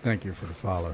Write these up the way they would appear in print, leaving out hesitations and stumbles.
Thank you for the follow.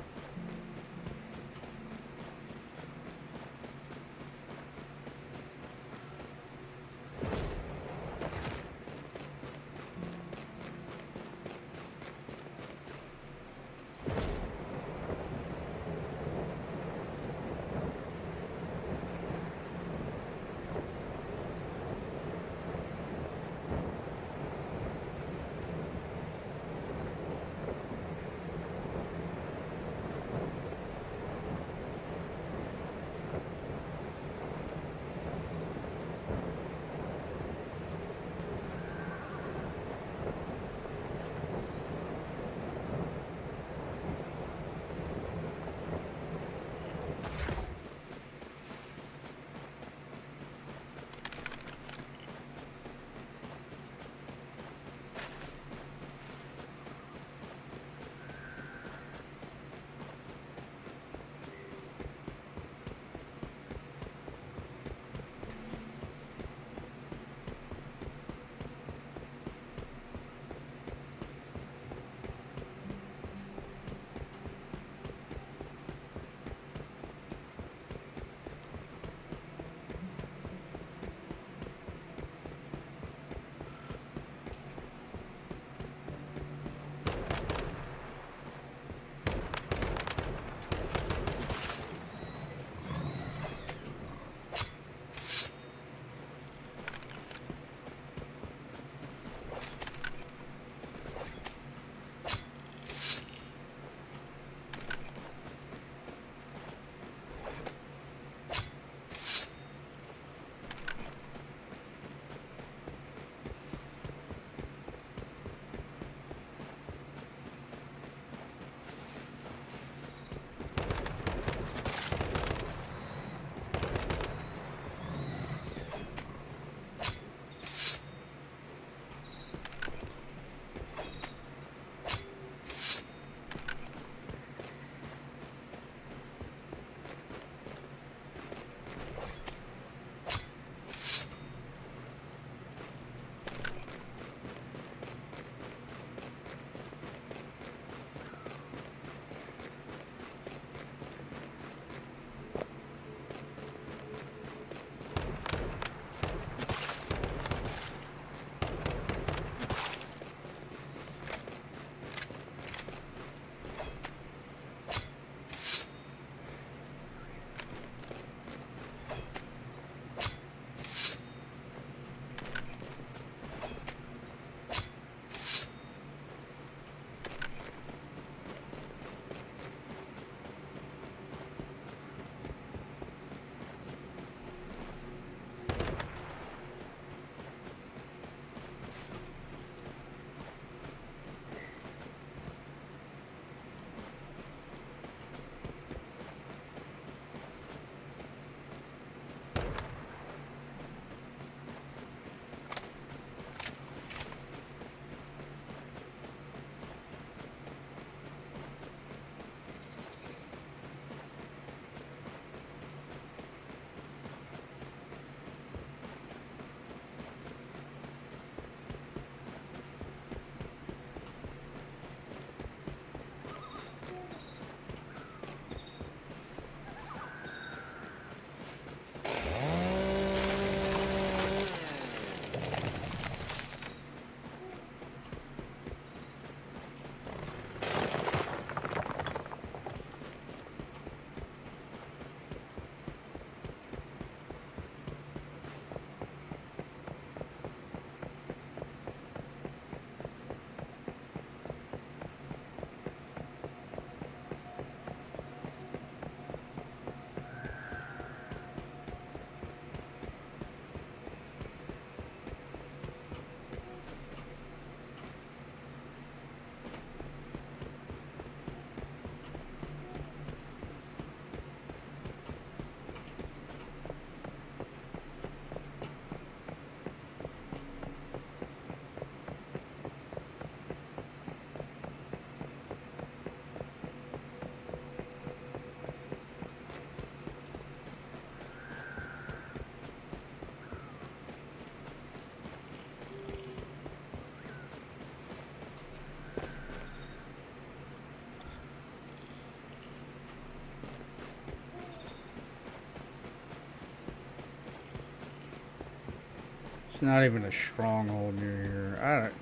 It's not even a stronghold near here. I don't.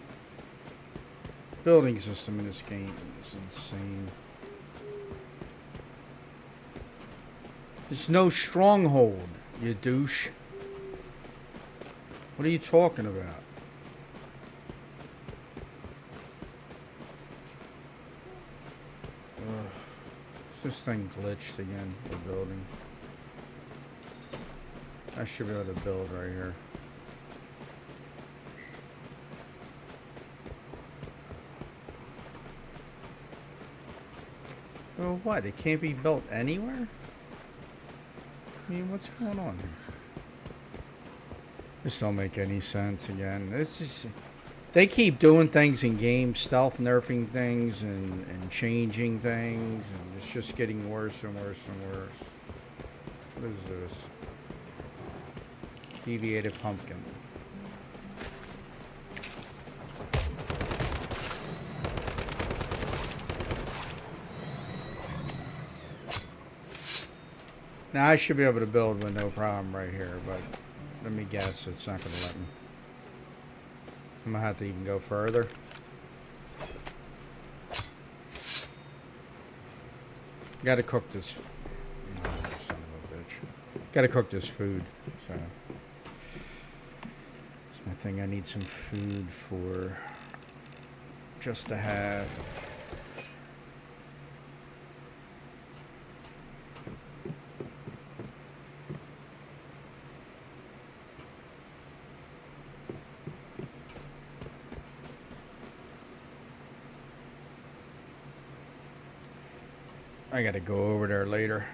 Building system in this game is insane. There's no stronghold, you douche. What are you talking about? Ugh. This thing glitched again, the building. I should be able to build right here. Well, what? It can't be built anywhere? I mean, what's going on here? This don't make any sense again. This is... They keep doing things in games, stealth nerfing things and changing things, and it's just getting worse and worse and worse. What is this? Deviated pumpkin. Now I should be able to build with no problem right here, but let me guess, it's not going to let me. I'm going to have to even go further. Gotta cook this. Oh, son of a bitch. Gotta cook this food. So, it's my thing. I need some food for just to have. I gotta go over there later.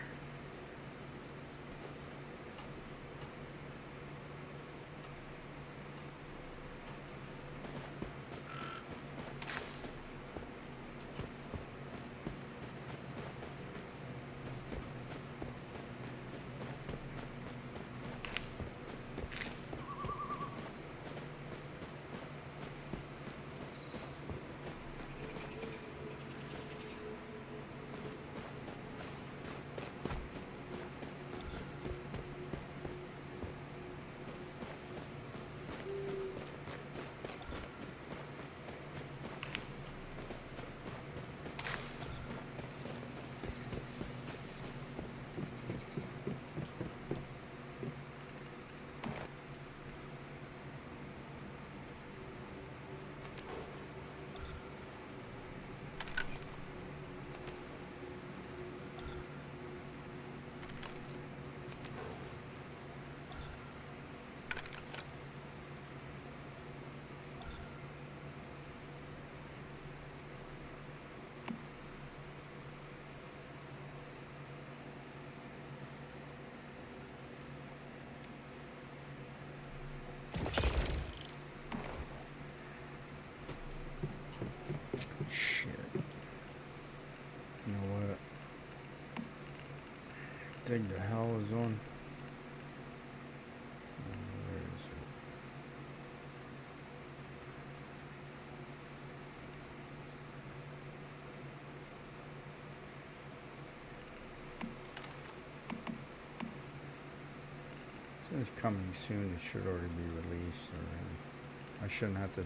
Shit. You know what? Dig the hell is on. Where is it? It says coming soon. It should already be released already. I shouldn't have to.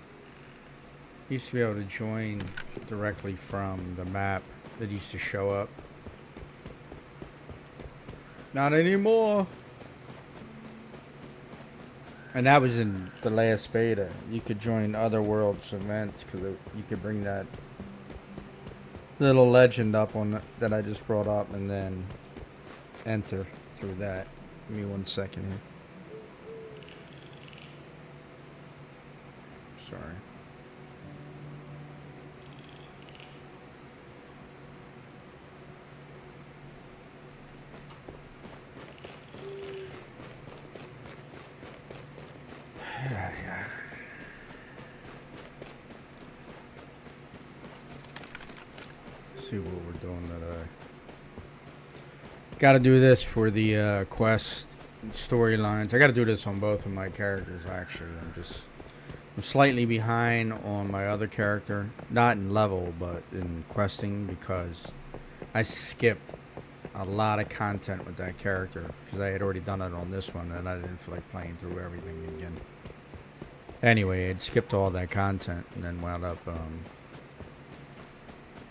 Used to be able to join directly from the map that used to show up. Not anymore. And that was in the last beta. You could join other worlds events because you could bring that little legend up on that I just brought up and then enter through that. Give me 1 second here. Sorry. Yeah. See what we're doing today. Got to do this for the quest storylines. I got to do this on both of my characters. Actually, I'm slightly behind on my other character, not in level, but in questing because I skipped a lot of content with that character because I had already done it on this one, and I didn't feel like playing through everything again. Anyway, I'd skipped all that content and then wound up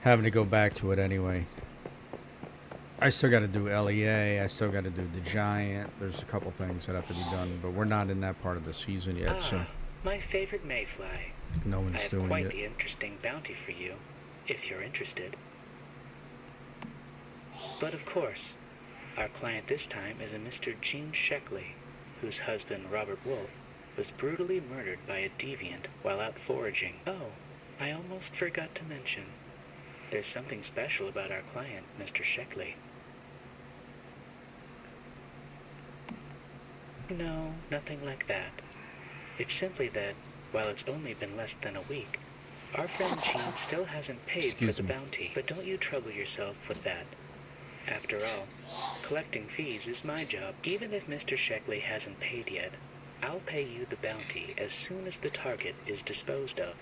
having to go back to it anyway. I still got to do LEA. I still got to do the Giant. There's a couple things that have to be done, but we're not in that part of the season yet, so My favorite mayfly. no I one's have doing quite it. the interesting bounty for you, if you're interested. But of course, our client this time is a Mr. Gene Sheckley, whose husband, Robert Wolf, was brutally murdered by a deviant while out foraging. Oh, I almost forgot to mention. There's something special about our client, Mr. Sheckley. No, nothing like that. It's simply that, while it's only been less than a week, our friend Gene still hasn't paid for the bounty. But don't you trouble yourself with that. After all, collecting fees is my job. Even if Mr. Sheckley hasn't paid yet, I'll pay you the bounty as soon as the target is disposed of.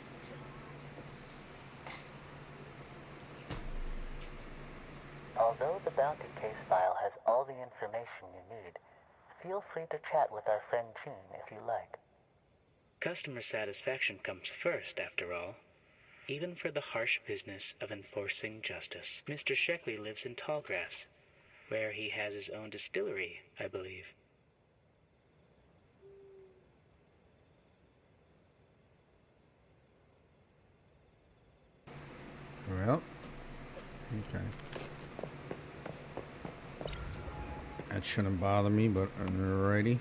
Although the bounty case file has all the information you need, feel free to chat with our friend Gene if you like. Customer satisfaction comes first, after all. Even for the harsh business of enforcing justice. Mr. Sheckley lives in Tallgrass, where he has his own distillery, I believe. Well, okay. That shouldn't bother me, but alrighty.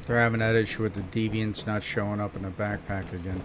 They're having that issue with the deviants not showing up in the backpack again.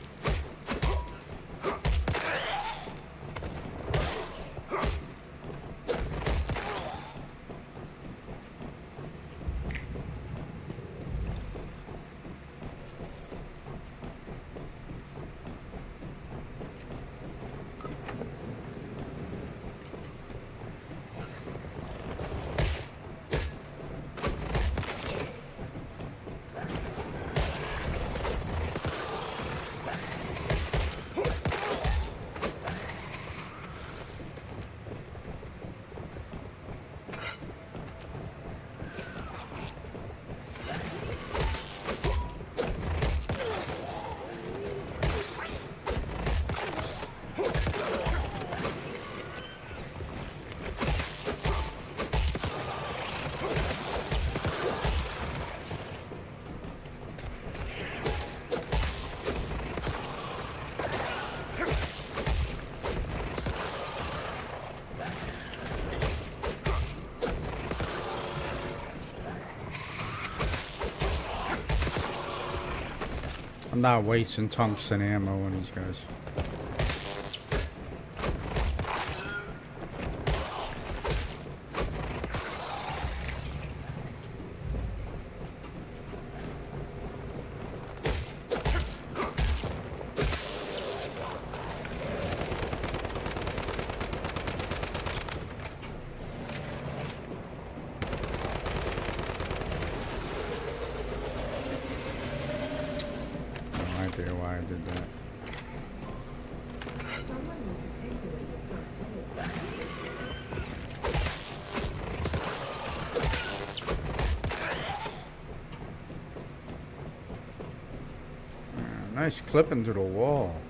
I'm not wasting tungsten ammo on these guys. No idea why I did that. Nice clipping through the wall.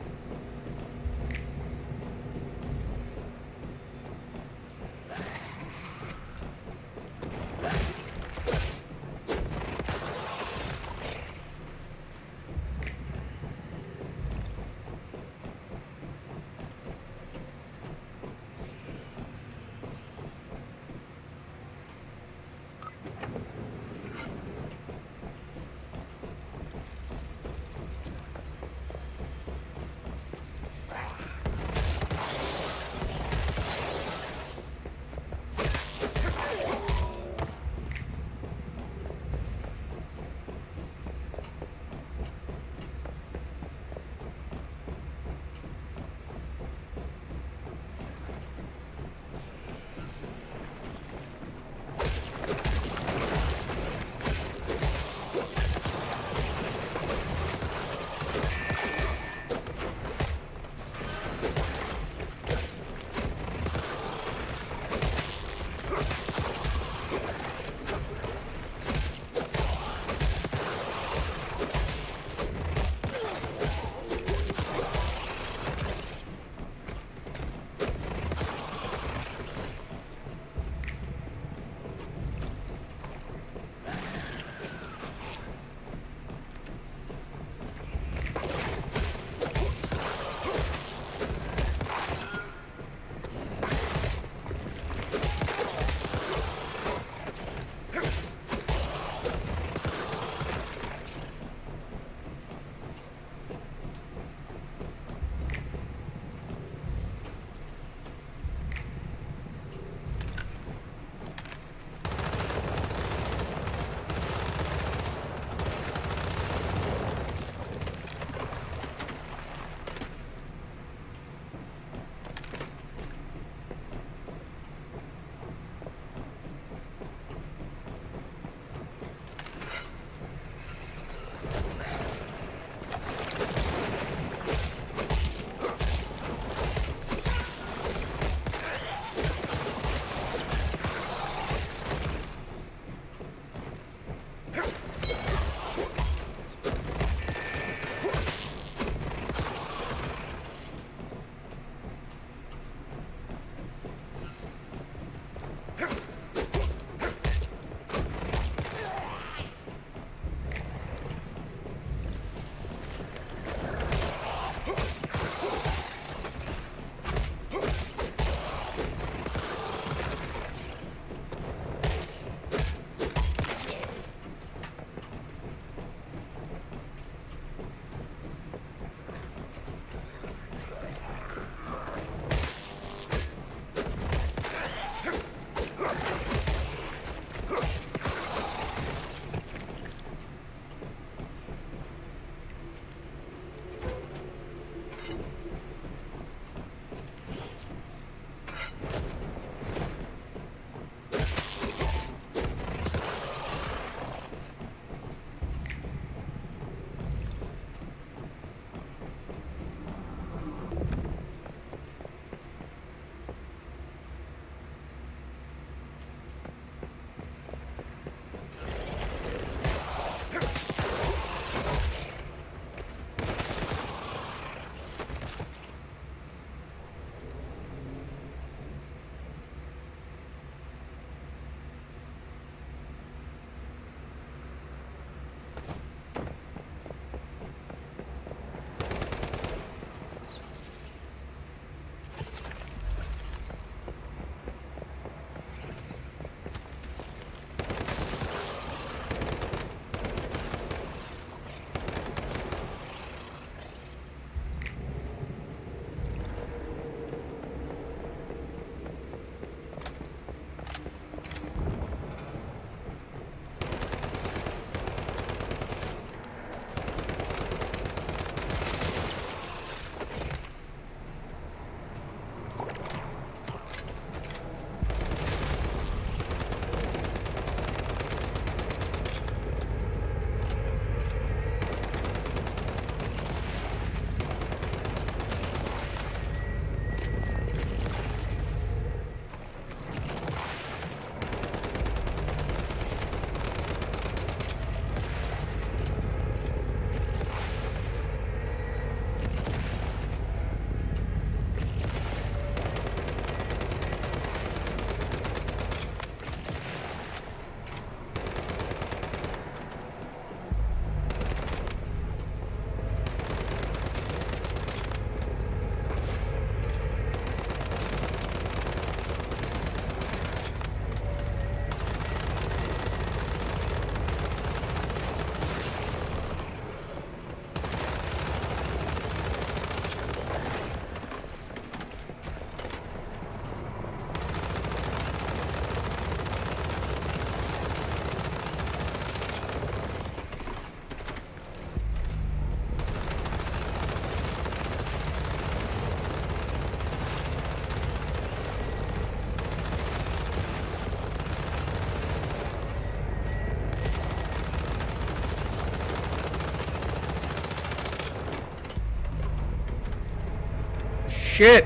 shit!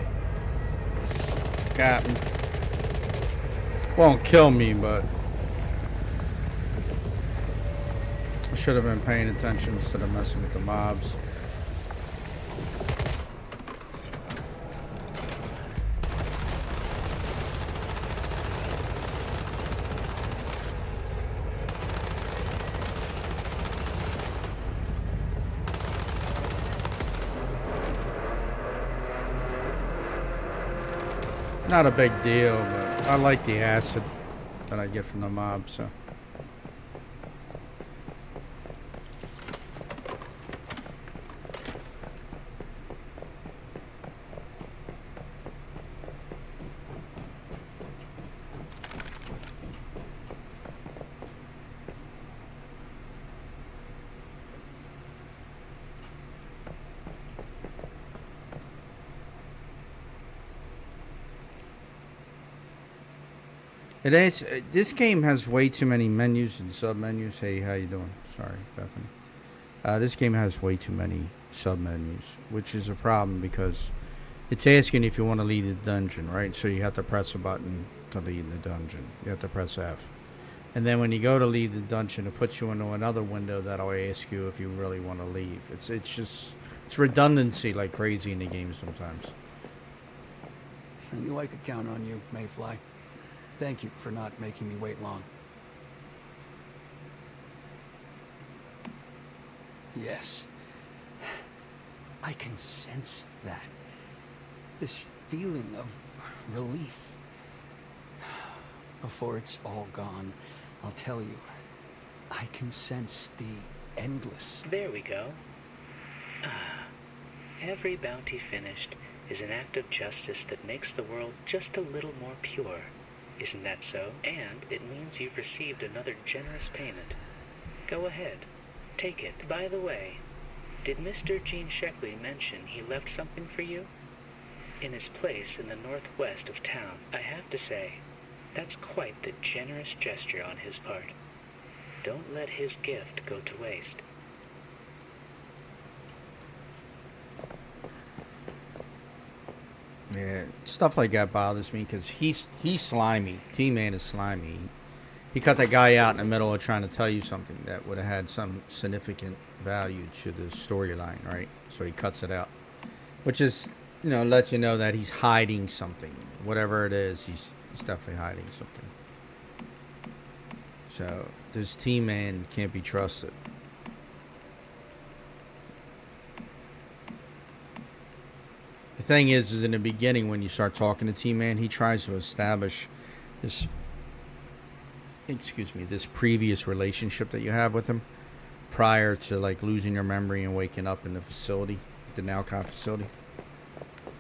Got me. Won't kill me, but I should have been paying attention instead of messing with the mobs. Not a big deal, but I like the acid that I get from the mob, so. It is. This game has way too many menus and sub-menus. Hey, how you doing? Sorry, Bethany. This game has way too many sub-menus, which is a problem because it's asking if you want to leave the dungeon, right? So you have to press a button to leave the dungeon. You have to press F. And then when you go to leave the dungeon, it puts you into another window that'll ask you if you really want to leave. It's redundancy like crazy in the game sometimes. I knew I could count on you, Mayfly. Thank you for not making me wait long. Yes. I can sense that. This feeling of relief. Before it's all gone, I'll tell you, I can sense the endless. There we go. Every bounty finished is an act of justice that makes the world just a little more pure. Isn't that so? And it means you've received another generous payment. Go ahead. Take it. By the way, did Mr. Gene Sheckley mention he left something for you? In his place in the northwest of town. I have to say, that's quite the generous gesture on his part. Don't let his gift go to waste. Yeah, stuff like that bothers me because he's slimy. T-Man is slimy. He cut that guy out in the middle of trying to tell you something that would have had some significant value to the storyline, right? So he cuts it out, which is, lets you know that he's hiding something. Whatever it is, he's definitely hiding something. So this T-Man can't be trusted. The thing is in the beginning when you start talking to T-Man, he tries to establish this previous relationship that you have with him prior to like losing your memory and waking up in the facility, the Nalcott facility.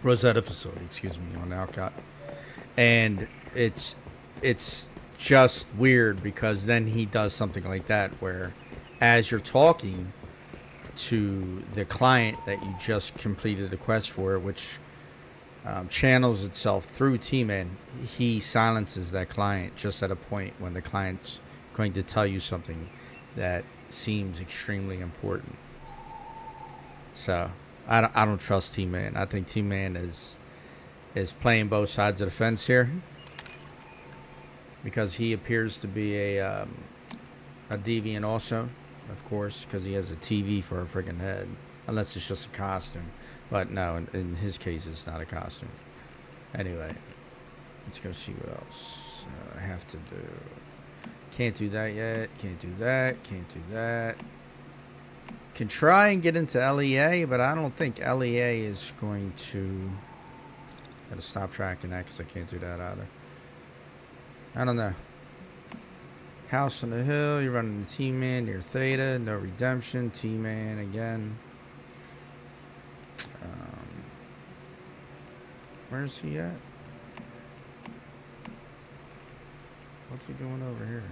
Rosetta facility, on Nalcott. And it's just weird because then he does something like that where as you're talking to the client that you just completed the quest for, which channels itself through T-Man, he silences that client just at a point when the client's going to tell you something that seems extremely important. So I don't trust T-Man. I think T-Man is playing both sides of the fence here because he appears to be a deviant also. Of course, because he has a TV for a freaking head. Unless it's just a costume. But no, in his case, it's not a costume. Anyway, let's go see what else I have to do. Can't do that yet. Can't do that. Can't do that. Can try and get into LEA, but I don't think LEA is going to... Gotta stop tracking that because I can't do that either. I don't know. House on the Hill, you're running the T-Man, near Theta, no redemption, T-Man again. Where's he at? What's he doing over here?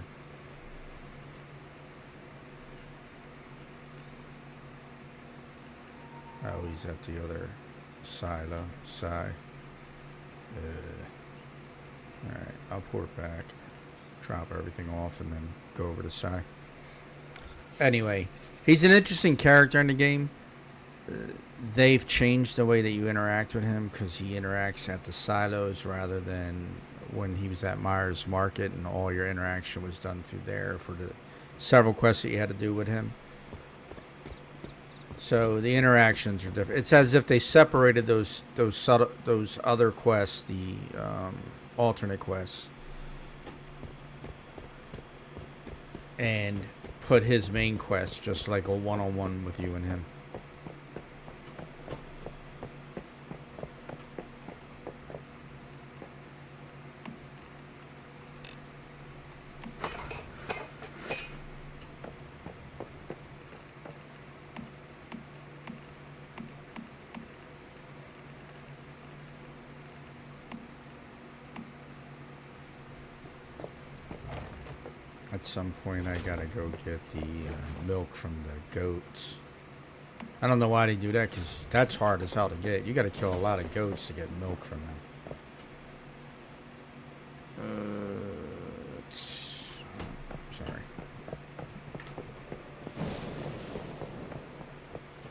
Oh, he's at the other silo. Alright, I'll port back. Drop everything off and then go over to Sai. Anyway, he's an interesting character in the game. they've changed the way that you interact with him because he interacts at the silos rather than when he was at Myers Market and all your interaction was done through there for the several quests that you had to do with him. So the interactions are different. It's as if they separated those other quests, the alternate quests, and put his main quest just like a one-on-one with you and him. At some point, I gotta go get the milk from the goats. I don't know why they do that, because that's hard as hell to get. You gotta kill a lot of goats to get milk from them. Sorry.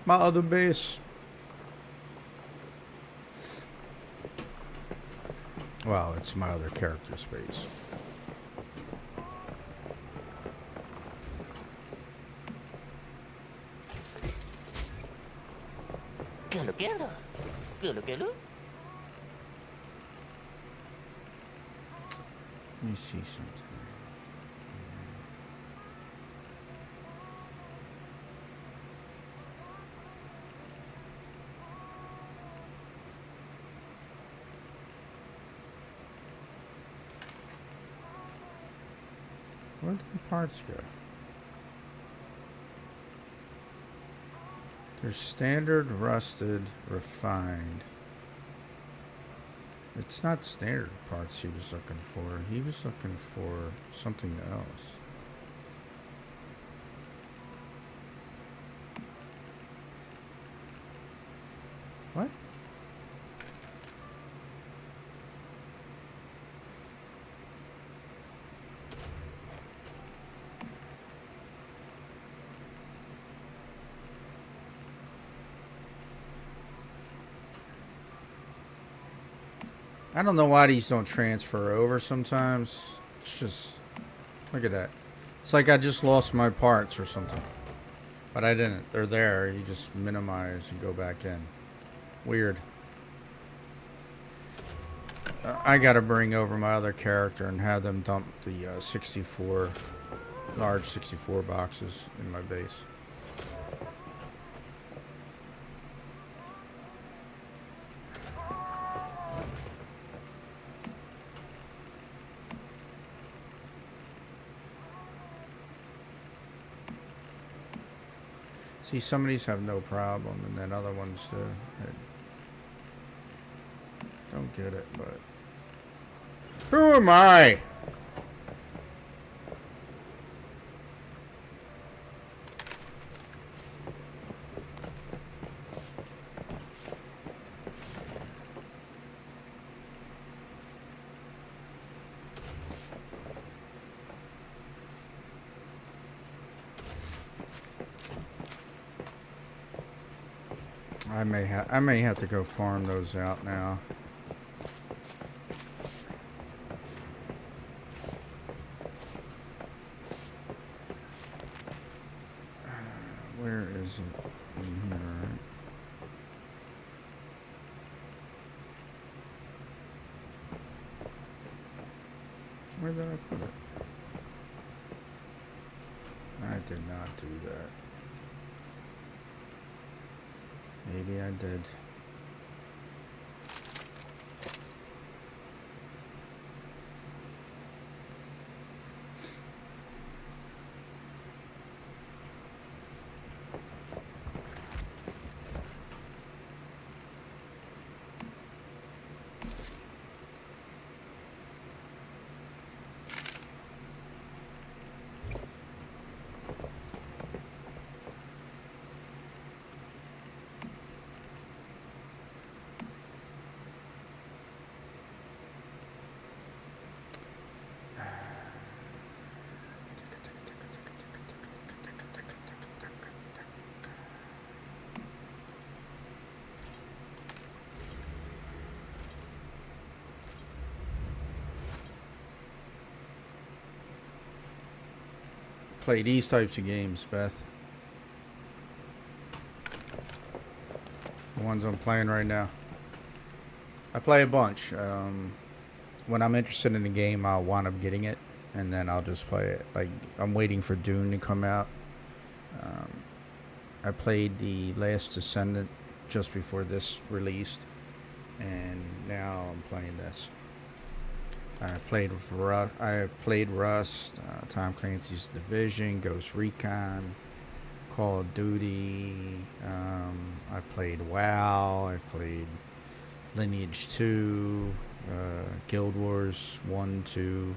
My other base. Well, it's my other character's base. Let me see something. Where did the parts go? There's standard, rusted, refined. It's not standard parts he was looking for. He was looking for something else. What? I don't know why these don't transfer over sometimes. It's just, look at that. It's like I just lost my parts or something. But I didn't. They're there. You just minimize and go back in. Weird. I gotta bring over my other character and have them dump the 64, large 64 boxes in my base. See, some of these have no problem, and then other ones don't get it, but... Who am I? I may have to go farm those out now. Where is it? In here, right? Where did I put it? I did not do that. Maybe I did. play these types of games, Beth. The ones I'm playing right now. I play a bunch. When I'm interested in a game, I'll wind up getting it, and then I'll just play it. Like, I'm waiting for Dune to come out. I played The Last Descendant just before this released, and now I'm playing this. I have played Rust, Tom Clancy's Division, Ghost Recon, Call of Duty. I've played WoW. I've played Lineage 2, Guild Wars 1, 2,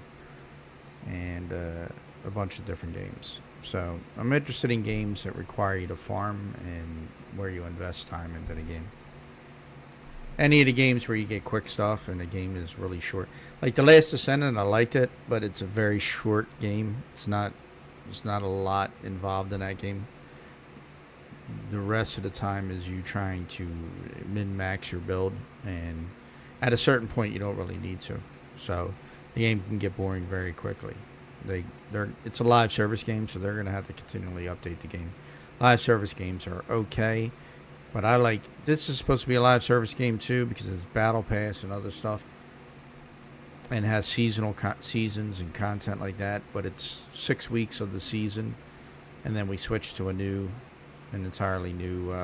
and a bunch of different games. So I'm interested in games that require you to farm and where you invest time into the game. Any of the games where you get quick stuff and the game is really short. Like The Last Descendant, I liked it, but it's a very short game. There's not a lot involved in that game. The rest of the time is you trying to min-max your build, and at a certain point you don't really need to. So the game can get boring very quickly. It's a live service game, so they're going to have to continually update the game. Live service games are okay, but this is supposed to be a live service game too because it's Battle Pass and other stuff, and has seasonal seasons and content like that. But it's 6 weeks of the season, and then we switch to an entirely new.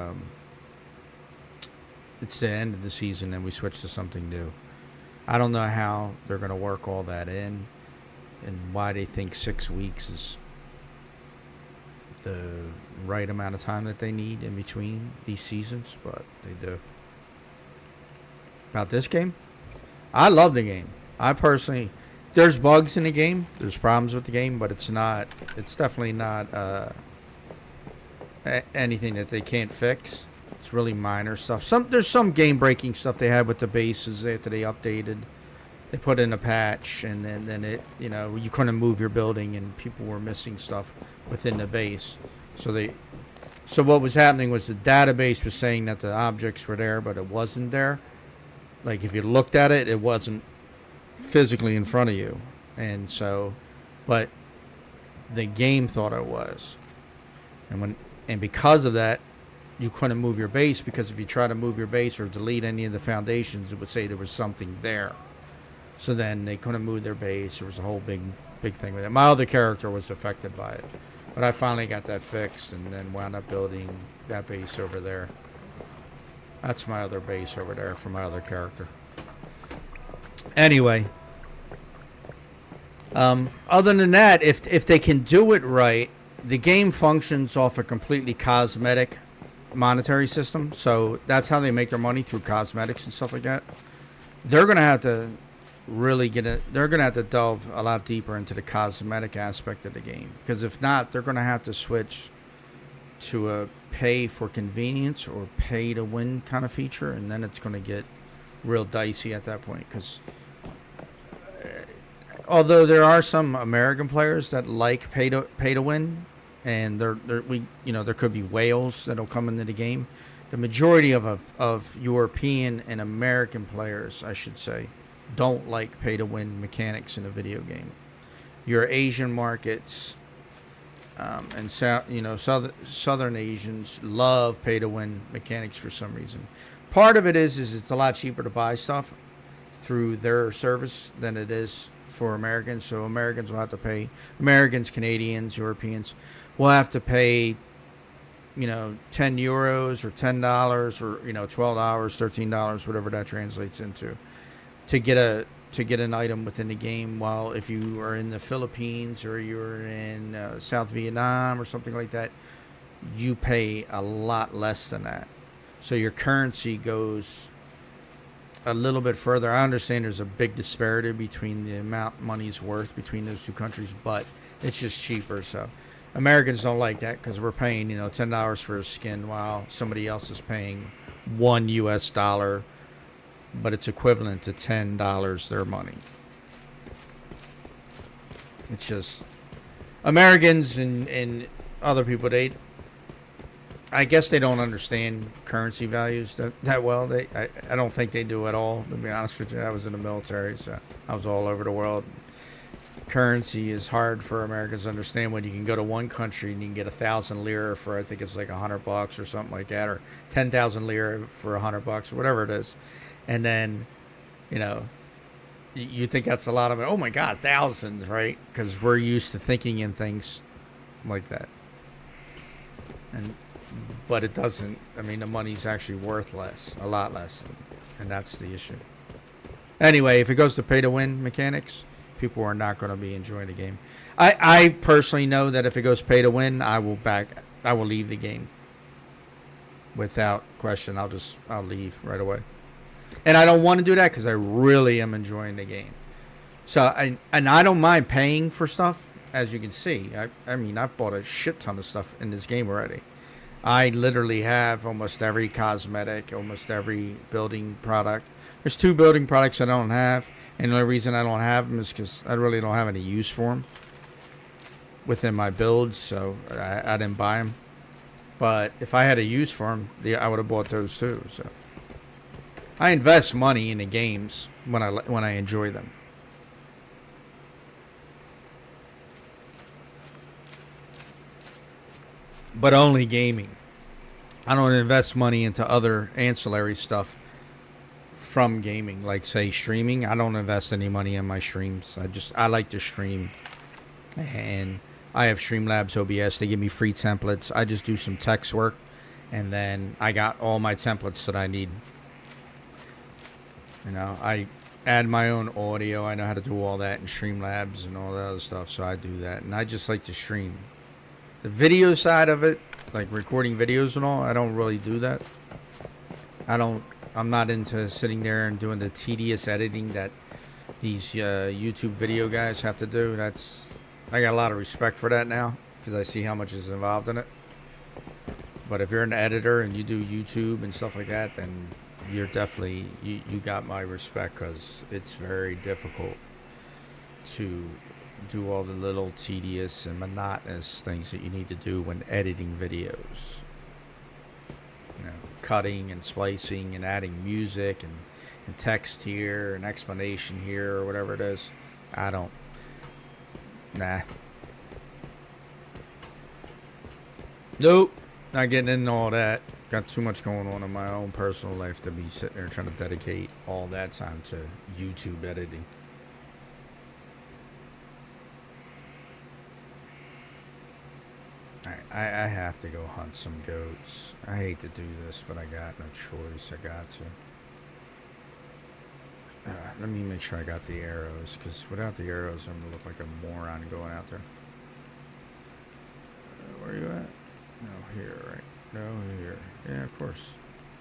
It's the end of the season, and we switch to something new. I don't know how they're going to work all that in, and why they think 6 weeks is the right amount of time that they need in between these seasons, but they do. About this game, I love the game. I personally, there's bugs in the game, there's problems with the game, but it's definitely not anything that they can't fix. It's really minor stuff. There's some game breaking stuff they had with the bases after they updated. They put in a patch, and then it, you couldn't move your building, and people were missing stuff within the base. So what was happening was the database was saying that the objects were there, but it wasn't there. Like if you looked at it, it wasn't physically in front of you, but the game thought it was, and because of that, you couldn't move your base, because if you try to move your base or delete any of the foundations, it would say there was something there. So then they couldn't move their base. There was a whole big thing with it. My other character was affected by it, but I finally got that fixed and then wound up building that base over there. That's my other base over there for my other character. Anyway, other than that, if they can do it right, the game functions off a completely cosmetic monetary system. So that's how they make their money, through cosmetics and stuff like that. They're going to have to really they're going to have to delve a lot deeper into the cosmetic aspect of the game, because if not, they're going to have to switch to a pay for convenience or pay to win kind of feature, and then it's going to get real dicey at that point. Because although there are some American players that like pay to win, and there could be whales that'll come into the game, the majority of European and American players, I should say, don't like pay to win mechanics in a video game. Your Asian markets and Southern Asians love pay to win mechanics for some reason. Part of it is it's a lot cheaper to buy stuff through their service than it is for Americans. So Americans will have to pay, Canadians, Europeans will have to pay, 10 euros or $10 or, $12, $13, whatever that translates into, to get an item within the game. While if you are in the Philippines or you're in South Vietnam or something like that, you pay a lot less than that. So your currency goes a little bit further. I understand there's a big disparity between the amount money's worth between those two countries, but it's just cheaper. So Americans don't like that, because we're paying $10 for a skin while somebody else is paying $1, but it's equivalent to $10 their money. It's just Americans and other people, I guess they don't understand currency values that well. I don't think they do at all, to be honest with you. I was in the military, so I was all over the world. currency is hard for Americans to understand when you can go to one country and you can get 1,000 lira for, I think it's like $100 or something like that, or 10,000 lira for $100 or whatever it is. And then, you know, you think that's a lot of it. Oh my God, thousands, right? Because we're used to thinking in things like that. But it doesn't. I mean, the money's actually worth less, a lot less, and that's the issue. Anyway, if it goes to pay-to-win mechanics, people are not going to be enjoying the game. I personally know that if it goes pay-to-win, I will leave the game without question. I'll leave right away, and I don't want to do that because I really am enjoying the game. So I don't mind paying for stuff, as you can see. I mean, I've bought a shit ton of stuff in this game already. I literally have almost every cosmetic, almost every building product. There's 2 building products I don't have, and the only reason I don't have them is because I really don't have any use for them within my builds, so I didn't buy them. But if I had a use for them, I would have bought those too. So I invest money in the games when I enjoy them. But only gaming. I don't invest money into other ancillary stuff from gaming, like say streaming. I don't invest any money in my streams. I like to stream, and I have Streamlabs OBS. They give me free templates. I just do some text work, and then I got all my templates that I need. You know, I add my own audio. I know how to do all that in Streamlabs and all that other stuff, so I do that, and I just like to stream. The video side of it, like recording videos and all, I don't really do that. I'm not into sitting there and doing the tedious editing that these YouTube video guys have to do. I got a lot of respect for that now because I see how much is involved in it. But if you're an editor and you do YouTube and stuff like that, then you're definitely, you got my respect, because it's very difficult to do all the little tedious and monotonous things that you need to do when editing videos. You know, cutting and splicing and adding music and text here and explanation here or whatever it is. Nah. Nope. Not getting into all that. Got too much going on in my own personal life to be sitting there trying to dedicate all that time to YouTube editing. Alright, I have to go hunt some goats. I hate to do this, but I got no choice. I got to. Let me make sure I got the arrows, because without the arrows, I'm going to look like a moron going out there. Where are you at? No, here, right? No, here. Yeah, of course.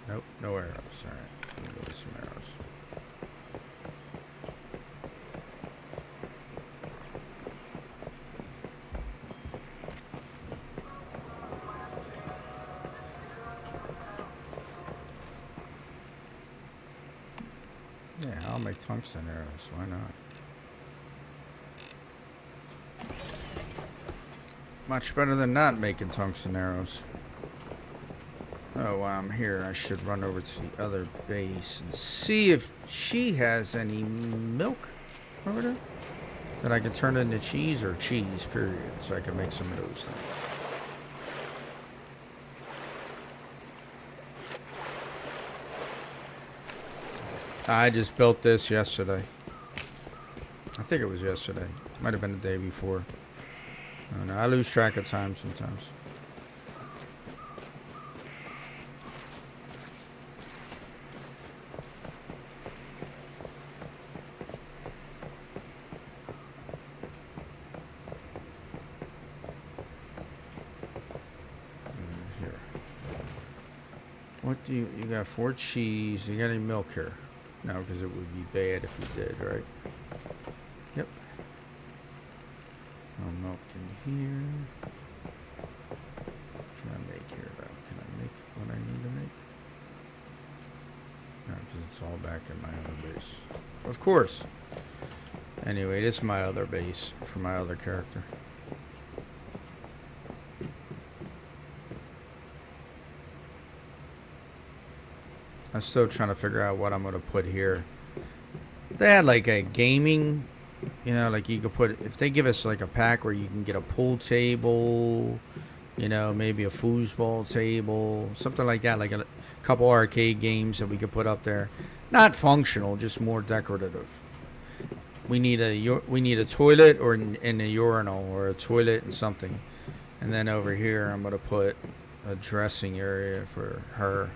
Nope, no arrows. Alright, let me go with some arrows. Yeah, I'll make tungsten arrows. Why not? Much better than not making tungsten arrows. Oh, while I'm here, I should run over to the other base and see if she has any milk over there that I can turn into cheese, or cheese, period, so I can make some of those things. I just built this yesterday. I think it was yesterday. Might have been the day before. I don't know. I lose track of time sometimes. Here. What do you got? 4 cheese. You got any milk here? No, because it would be bad if you did, right? Yep. No milk in here. Can I make here, though? Can I make what I need to make? No, because it's all back in my other base. Of course. Anyway, this is my other base for my other character. I'm still trying to figure out what I'm going to put here. They had like a gaming, You know, like you could put, if they give us like a pack where you can get a pool table, you know, maybe a foosball table, something like that, like a couple arcade games that we could put up there. Not functional, just more decorative. We need a toilet or in a urinal, or a toilet and something. And then over here I'm gonna put a dressing area for her.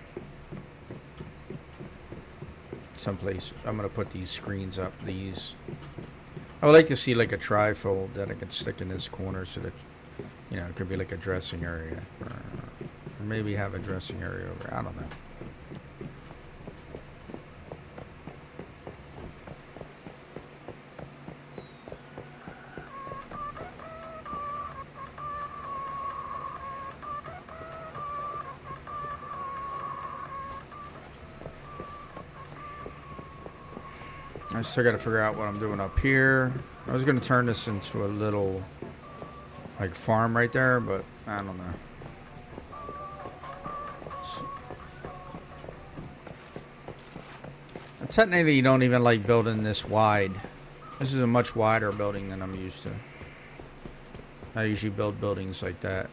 Someplace I'm gonna put these screens up. These I would like to see like a trifold that I could stick in this corner so that, you know, it could be like a dressing area, or maybe have a dressing area over. I don't know. I still got to figure out what I'm doing up here. I was going to turn this into a little, like, farm right there, but I don't know. Technically, you don't even like building this wide. This is a much wider building than I'm used to. I usually build buildings like that.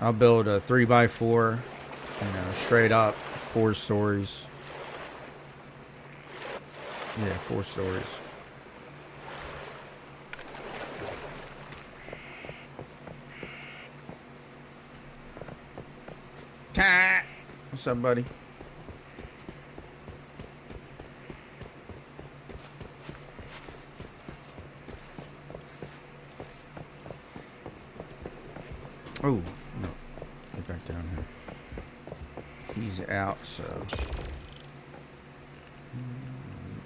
I'll build a 3x4, you know, straight up, 4 stories. Yeah, 4 stories. What's up, buddy? Oh, no. Get back down here. He's out, so...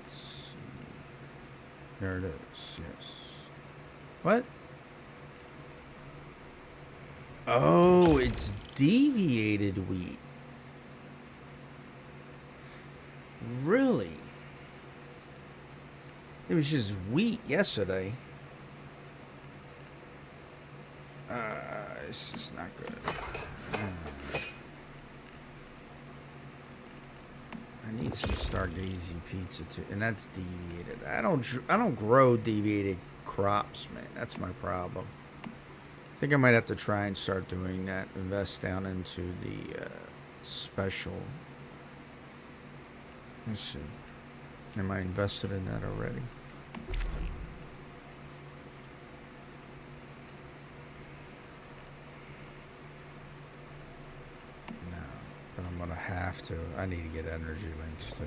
Let's see. There it is, yes. What? Oh, it's deviated wheat. Really? It was just wheat yesterday. This is not good. I need some Stargazy pizza too, and that's deviated. I don't grow deviated crops, man. That's my problem. I think I might have to try and start doing that. Invest down into the special. Let's see. Am I invested in that already? No, but I'm gonna have to. I need to get energy links too.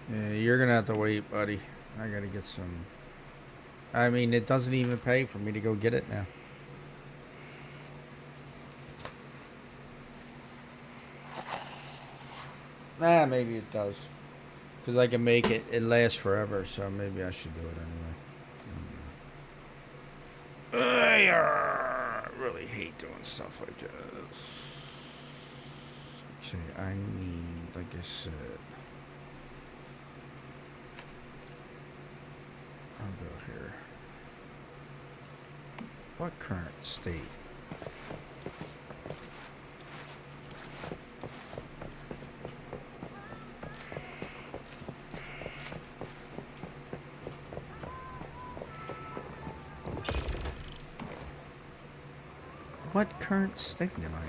Yeah, you're gonna have to wait, buddy. I gotta get some. I mean, it doesn't even pay for me to go get it now. Nah, maybe it does. Because I can make it. It lasts forever, so maybe I should do it anyway. I really hate doing stuff like this. Okay, I need, like I said... I'll go here. What current state? What current state am I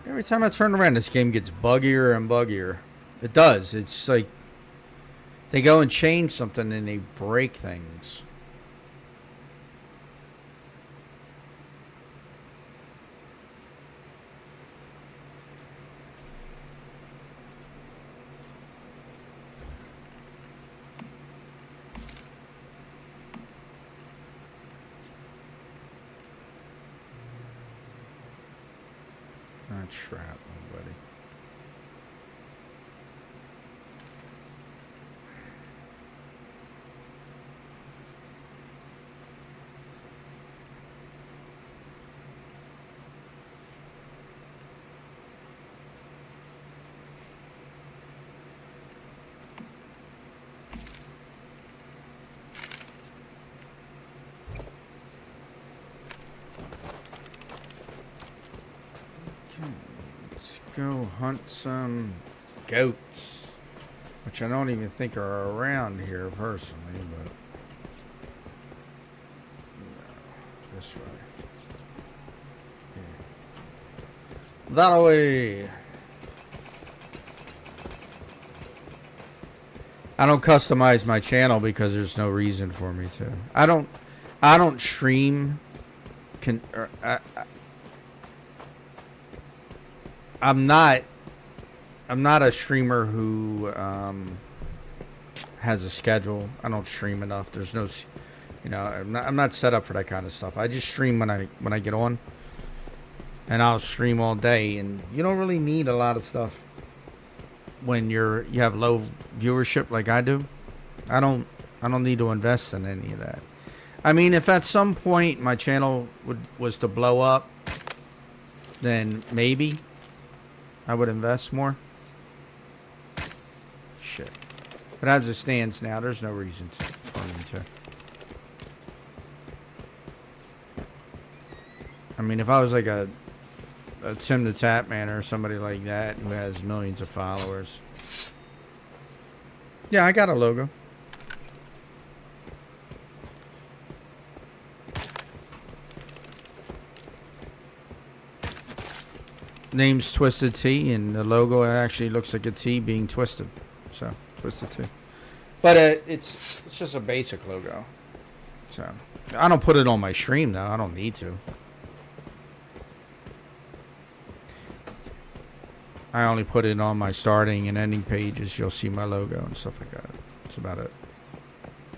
in? Every time I turn around, this game gets buggier and buggier. It does. It's like they go and change something and they break things. Not shrapnel, buddy. Let's go hunt some goats, which I don't even think are around here personally, but no, this way. Yeah. That way. I don't customize my channel because there's no reason for me to. I don't stream. I'm not a streamer who has a schedule. I don't stream enough. There's no, I'm not set up for that kind of stuff. I just stream when I get on, and I'll stream all day. And you don't really need a lot of stuff when you have low viewership like I do. I don't need to invest in any of that. I mean, if at some point my channel was to blow up, then maybe I would invest more. Shit. But as it stands now, there's no reason for me to. I mean, if I was like a Tim the Tatman or somebody like that who has millions of followers. Yeah, I got a logo. Name's Twisted T, and the logo actually looks like a T being twisted. So, Twisted T. But it's just a basic logo. So, I don't put it on my stream though. I don't need to. I only put it on my starting and ending pages. You'll see my logo and stuff like that. That's about it.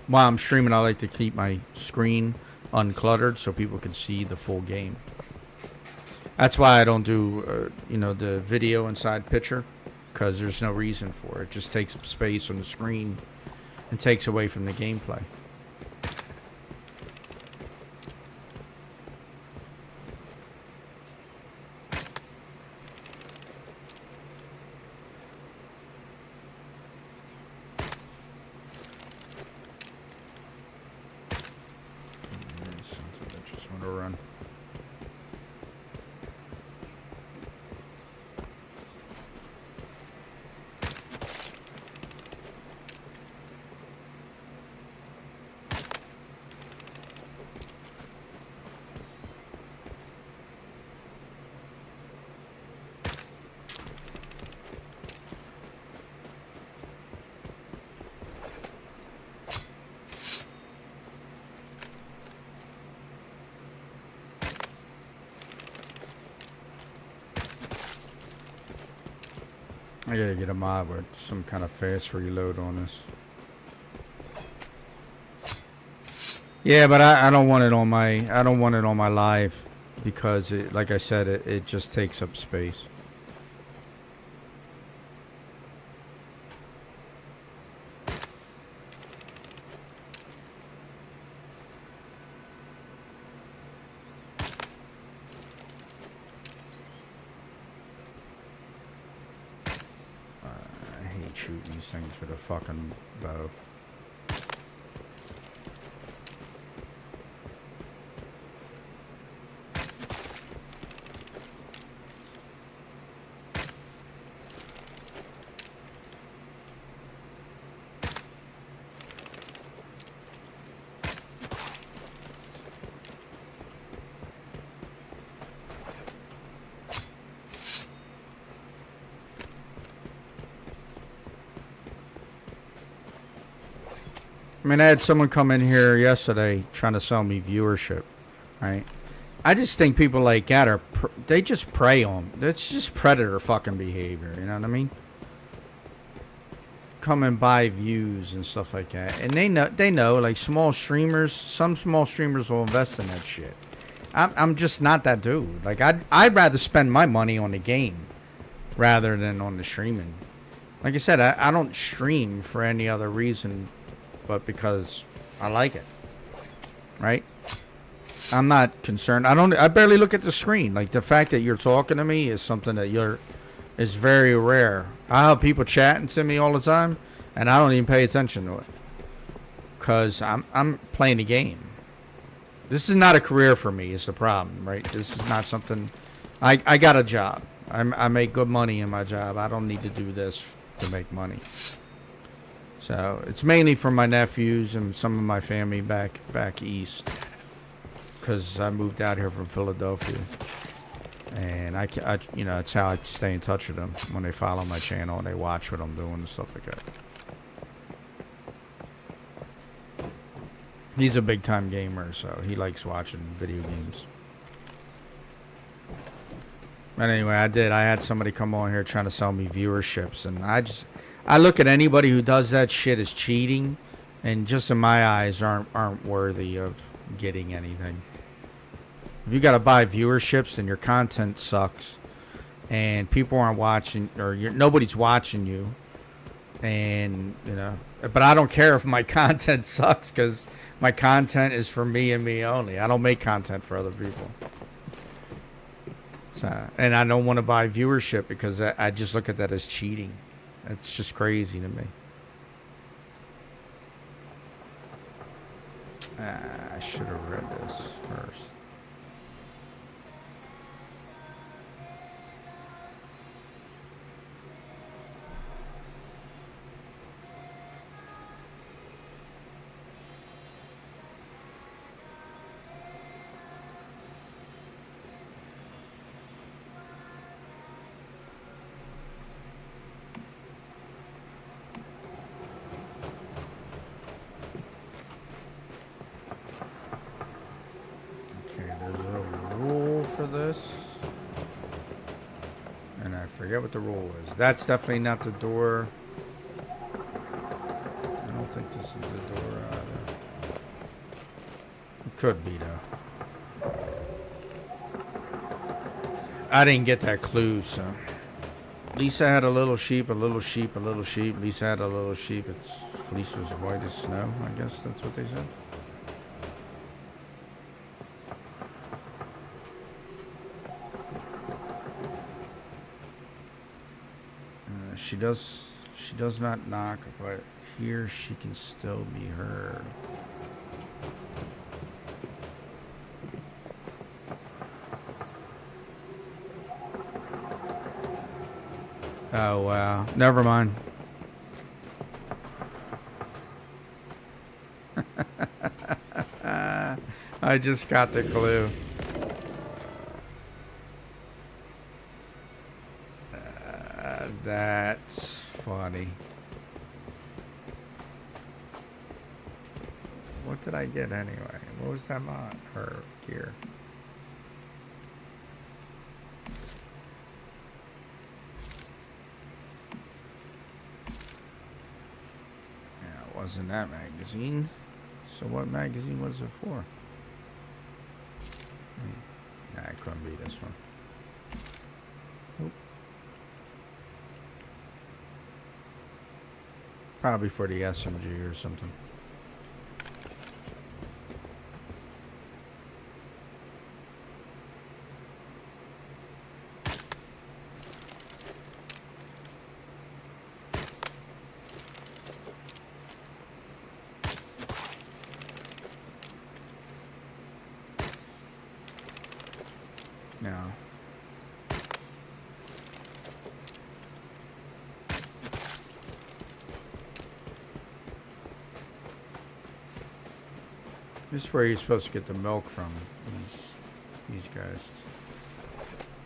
While I'm streaming, I like to keep my screen uncluttered so people can see the full game. That's why I don't do, the video inside picture, because there's no reason for it. It just takes up space on the screen and takes away from the gameplay. I just want to run. I gotta get a mod with some kind of fast reload on this. Yeah, but I don't want it on my live because it, like I said, it just takes up space. Shoot these things with a fucking bow. I mean, I had someone come in here yesterday trying to sell me viewership, right? I just think people like that they just prey on. That's just predator fucking behavior, you know what I mean? Come and buy views and stuff like that. And they know, like small streamers, some small streamers will invest in that shit. I'm just not that dude. Like, I'd rather spend my money on the game rather than on the streaming. Like I said, I don't stream for any other reason but because I like it, right? I'm not concerned. I barely look at the screen. Like, the fact that you're talking to me is something that is very rare. I have people chatting to me all the time, and I don't even pay attention to it because I'm playing the game. This is not a career for me. Is the problem, right? This is not something. I got a job, I make good money in my job. I don't need to do this to make money. So it's mainly for my nephews and some of my family back east, because I moved out here from Philadelphia, and I you know, it's how I stay in touch with them when they follow my channel and they watch what I'm doing and stuff like that. He's a big time gamer, so he likes watching video games. But anyway, I had somebody come on here trying to sell me viewerships, and I look at anybody who does that shit as cheating, and just in my eyes aren't worthy of getting anything. If you got to buy viewerships, then your content sucks, and people aren't watching, or nobody's watching you, and you know. But I don't care if my content sucks, because my content is for me and me only. I don't make content for other people. So, and I don't want to buy viewership because I just look at that as cheating. It's just crazy to me. I should have read this first. This, and I forget what the rule is. That's definitely not the door. I don't think this is the door either. It could be though. I didn't get that clue, so. Lisa had a little sheep, a little sheep, a little sheep. Lisa had a little sheep. Its fleece was white as snow. I guess that's what they said. She does not knock, but here she can still be heard. Oh wow, never mind. I just got the clue. That's funny. What did I get anyway? What was that mod? Her gear. Yeah, it wasn't that magazine. So what magazine was it for? Nah, it couldn't be this one. Nope. Probably for the SMG or something. Now. This is where you're supposed to get the milk from, these guys.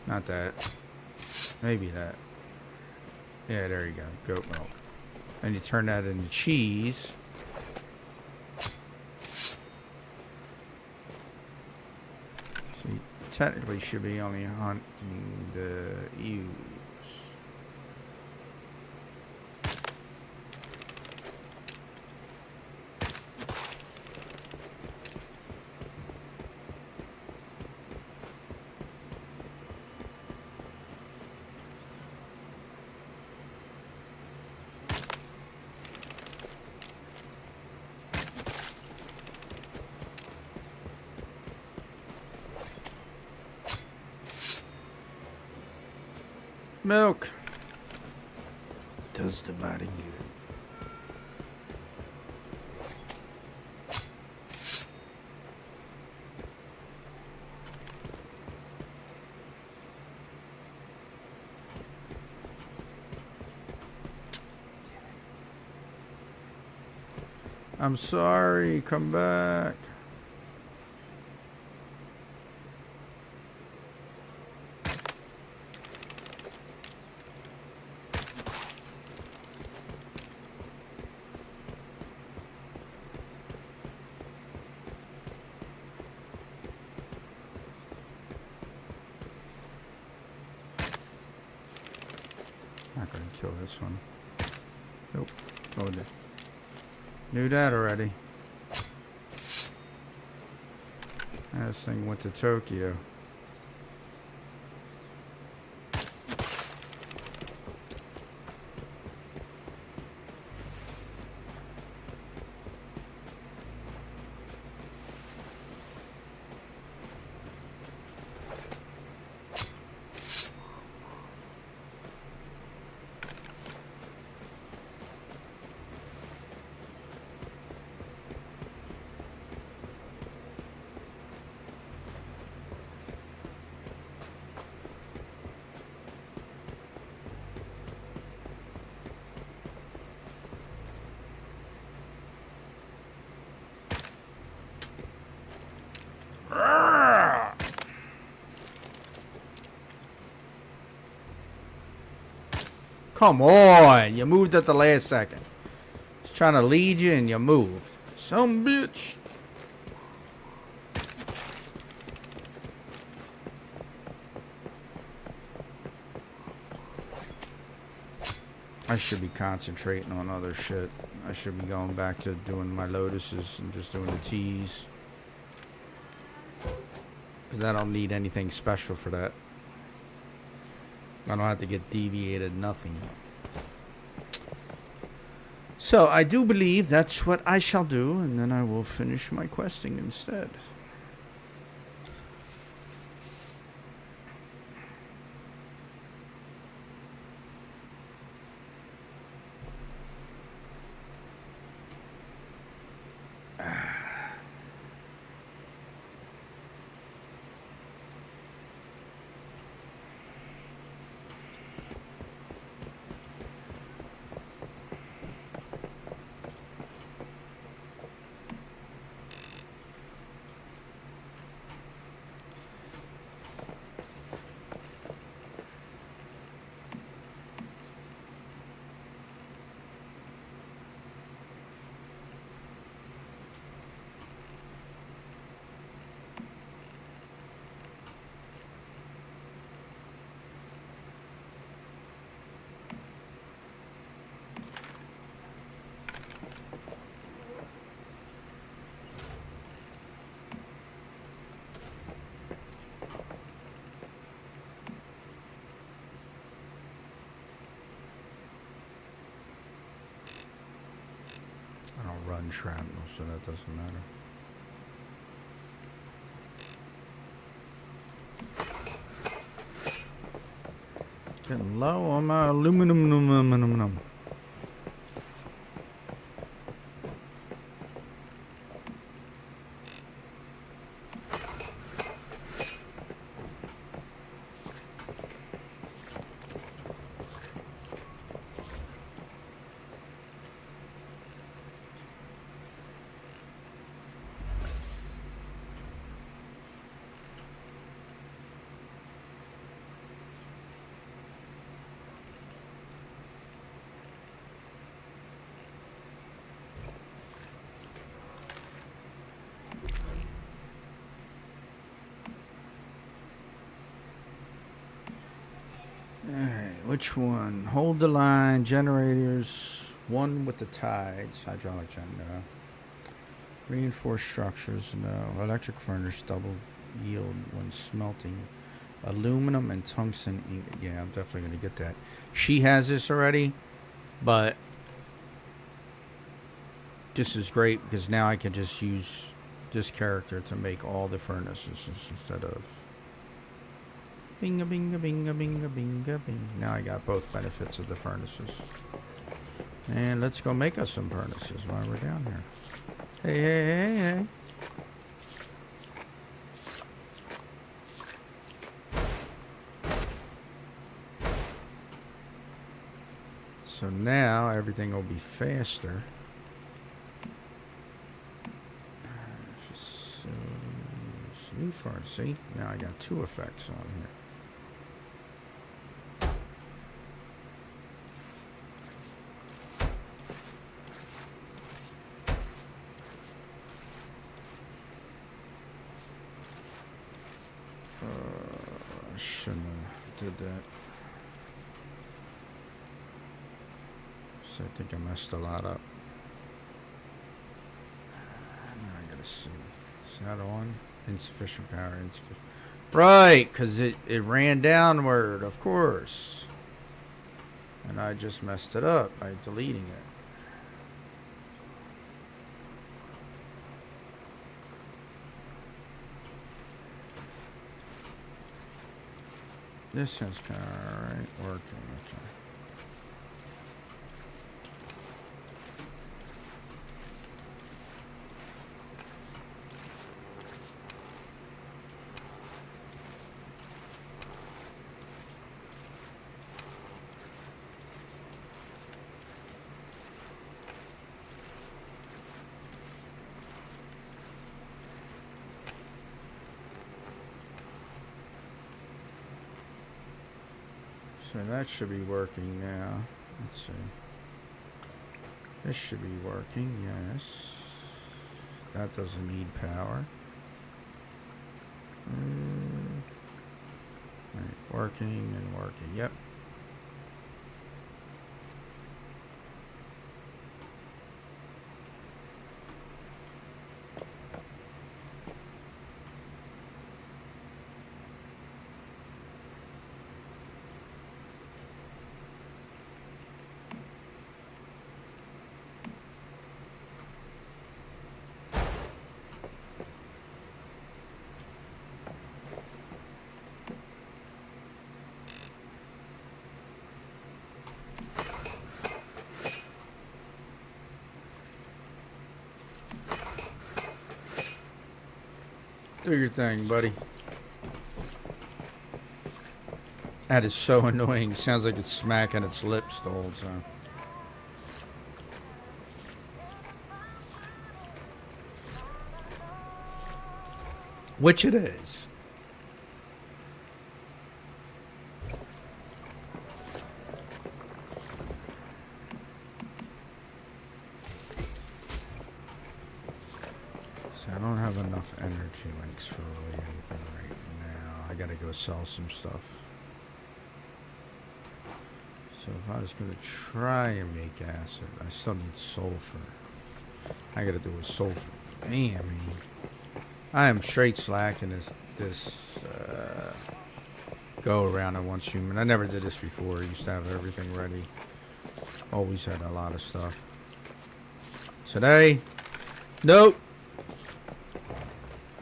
Not that. Maybe that. Yeah, there you go. Goat milk. And you turn that into cheese. So you technically should be only hunting the ewes. Milk does the body good. I'm sorry. Come back. Not gonna kill this one. Nope. Oh, knew that already. This thing went to Tokyo. Come on, you moved at the last second. Just trying to lead you and you moved. Some bitch. I should be concentrating on other shit. I should be going back to doing my lotuses and just doing the teas. Because I don't need anything special for that. I don't have to get deviated, nothing. So I do believe that's what I shall do, and then I will finish my questing instead. I don't run shrapnel, so that doesn't matter. Getting low on my aluminum. Alright, which one? Hold the line, generators, one with the tides, hydraulic gen, no. Reinforced structures, no. Electric furnace, double yield when smelting. Aluminum and tungsten ink, yeah, I'm definitely going to get that. She has this already, but this is great because now I can just use this character to make all the furnaces instead of binga binga binga binga binga bing. Now I got both benefits of the furnaces. And let's go make us some furnaces while we're down here. Hey, hey, hey, hey. So now everything will be faster. New furnace. See? Now I got 2 effects on here. I shouldn't have did that. So I think I messed a lot up. Now I gotta see. Is that on? Insufficient power. Insufficient. Right, because it ran downward, of course. And I just messed it up by deleting it. This has power, right? Working, okay. So that should be working now. Let's see. This should be working, yes. That doesn't need power. Right, working and working, yep. Do your thing, buddy. That is so annoying. Sounds like it's smacking its lips the whole time. Which it is. I don't have enough energy links for really anything right now. I gotta go sell some stuff. So if I was gonna try and make acid, I still need sulfur. I gotta do a sulfur. Damn, I am straight slacking this go around at Once Human. I never did this before. I used to have everything ready. Always had a lot of stuff. Today, nope.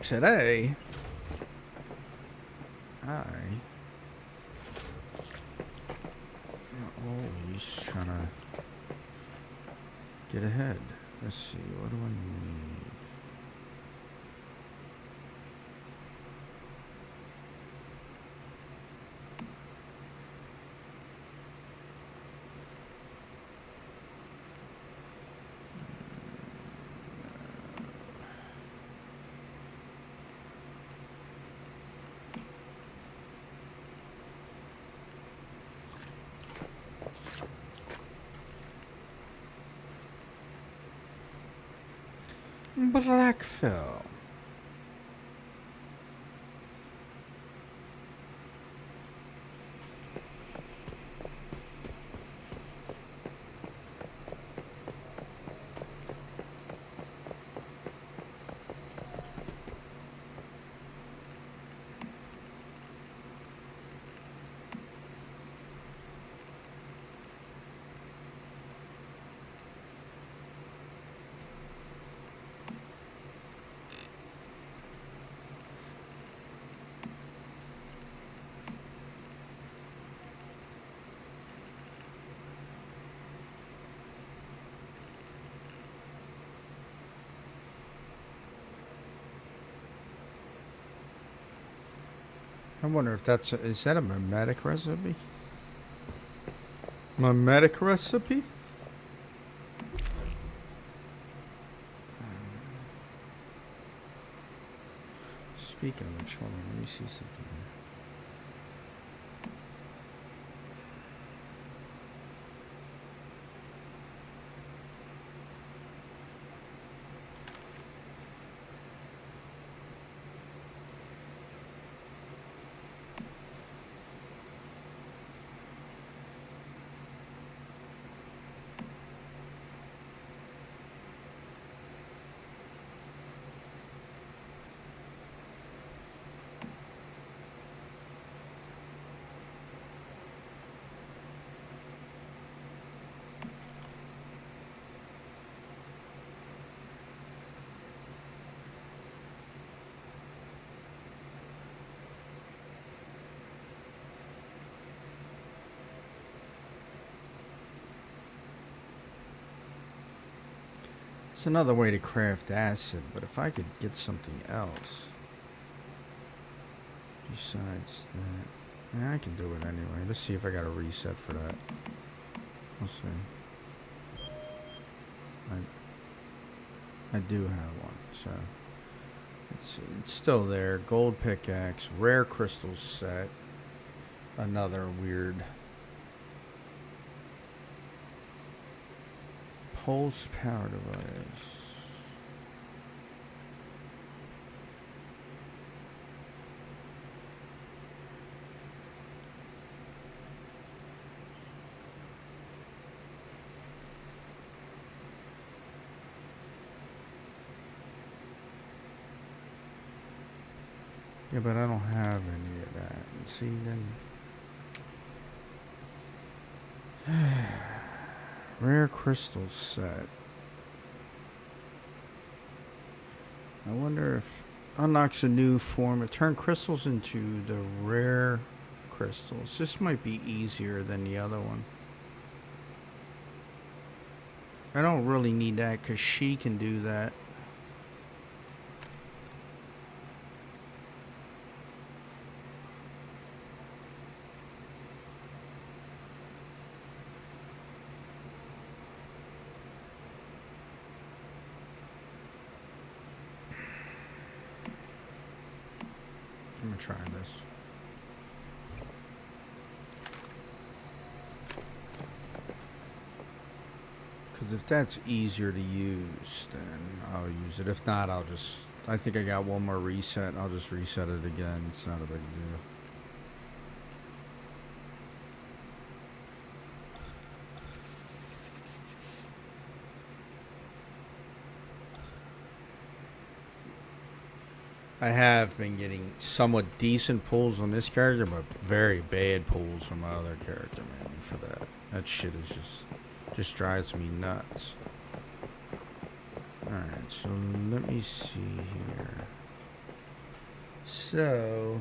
Today, I'm always trying to get ahead. Let's see, what do I need? Blackfill. I wonder if is that a mimetic recipe? Mimetic recipe? Speaking of which, hold on, let me see something here. It's another way to craft acid, but if I could get something else besides that, yeah, I can do it anyway. Let's see if I got a reset for that. We'll see. I do have one, so let's see. It's still there. Gold pickaxe, rare crystals set. Another weird pulse power device. Yeah, but I don't have any of that. And see, then rare crystal set. I wonder if unlocks a new form. It turns crystals into the rare crystals. This might be easier than the other one. I don't really need that because she can do that. I'm gonna try this. Because if that's easier to use, then I'll use it. If not, I'll just... I think I got one more reset. I'll just reset it again. It's not a big deal. I have been getting somewhat decent pulls on this character, but very bad pulls from my other character, man, for that. That shit is just drives me nuts. Alright, so let me see here. So...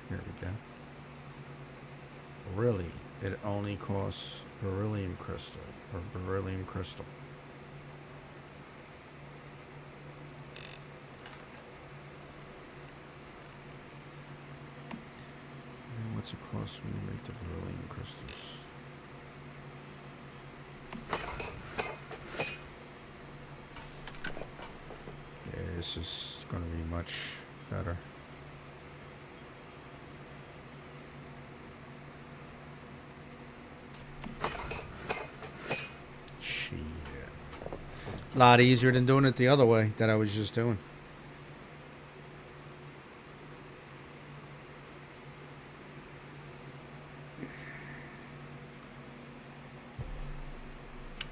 here we go. Really, it only costs beryllium crystal, or beryllium crystal. And what's it cost when you make the beryllium crystals? Yeah, this is going to be much better. A lot easier than doing it the other way that I was just doing.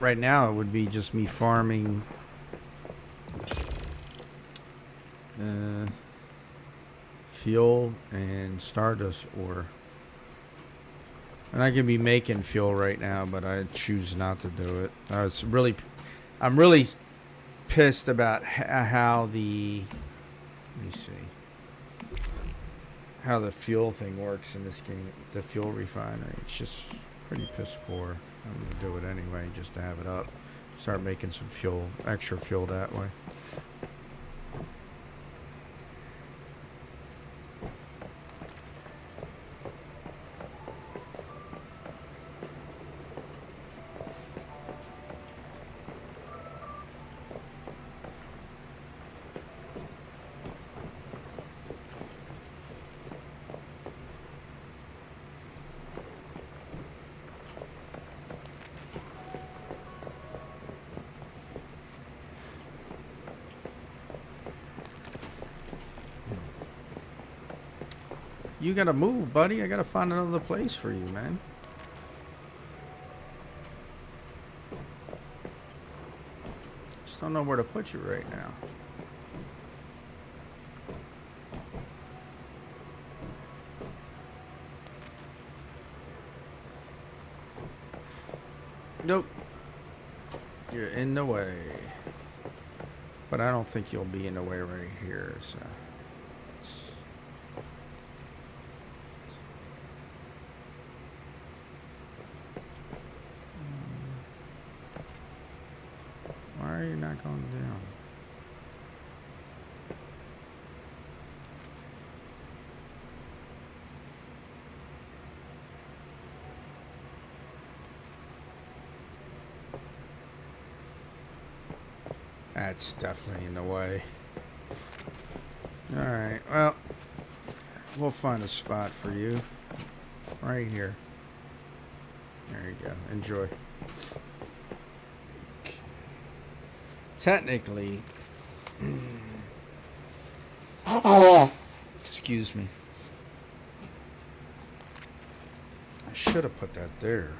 Right now it would be just me farming fuel and stardust ore. And I can be making fuel right now, but I choose not to do it. I'm really pissed about how the, let me see, how the fuel thing works in this game, the fuel refinery. It's just pretty piss poor. I'm gonna do it anyway just to have it up. Start making some fuel, extra fuel that way. you gotta move, buddy. I gotta find another place for you, man. Just don't know where to put you right now. Nope. You're in the way. But I don't think you'll be in the way right here, so. Why are you not going down? That's definitely in the way. Alright, well, we'll find a spot for you. Right here. There you go. Enjoy. Technically... Excuse me. I should have put that there.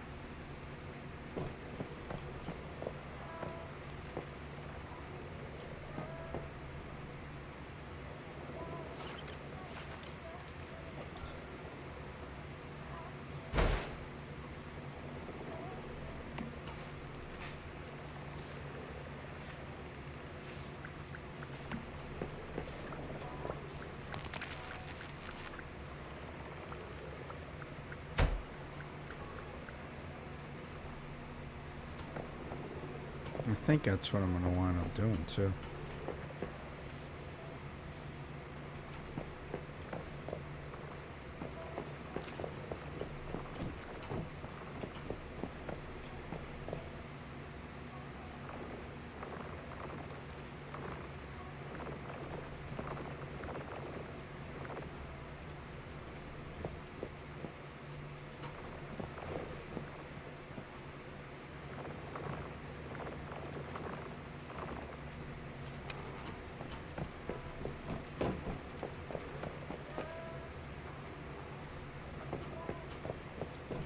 I think that's what I'm going to wind up doing, too.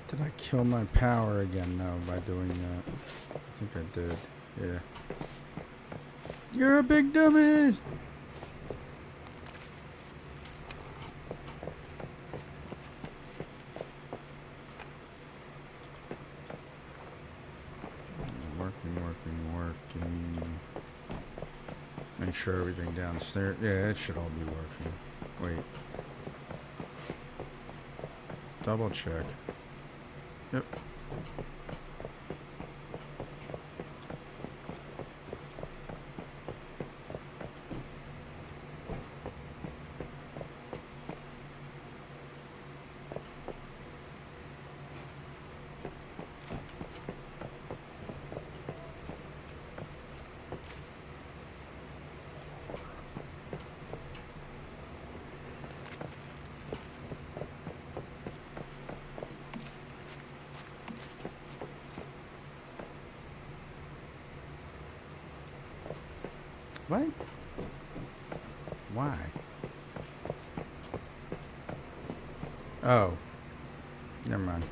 Did I kill my power again, though, by doing that? I think I did. Yeah. You're a big dummy! Working. Make sure everything downstairs. Yeah, it should all be working. Wait. Double check. Yep. What? Why? Oh. Never mind.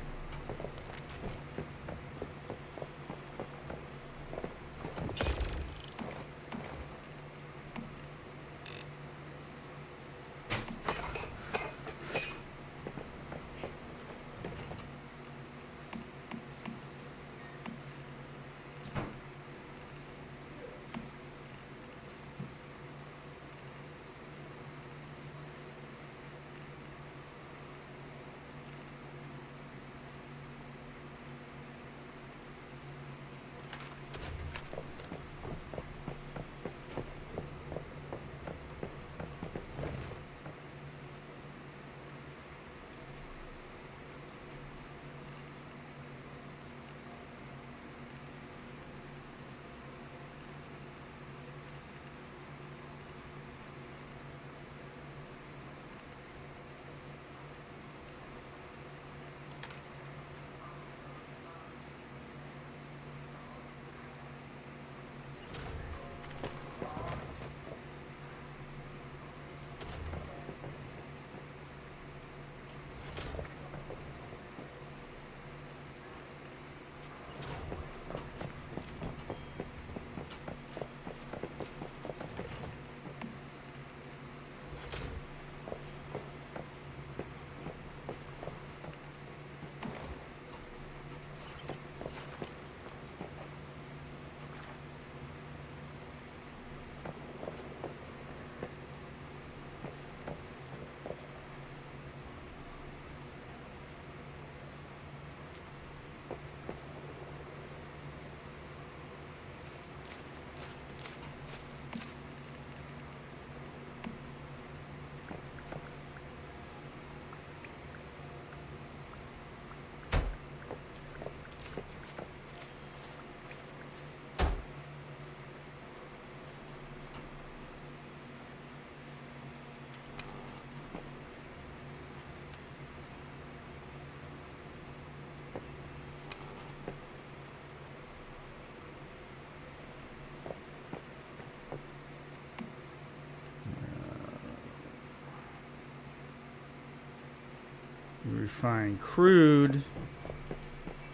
You refine crude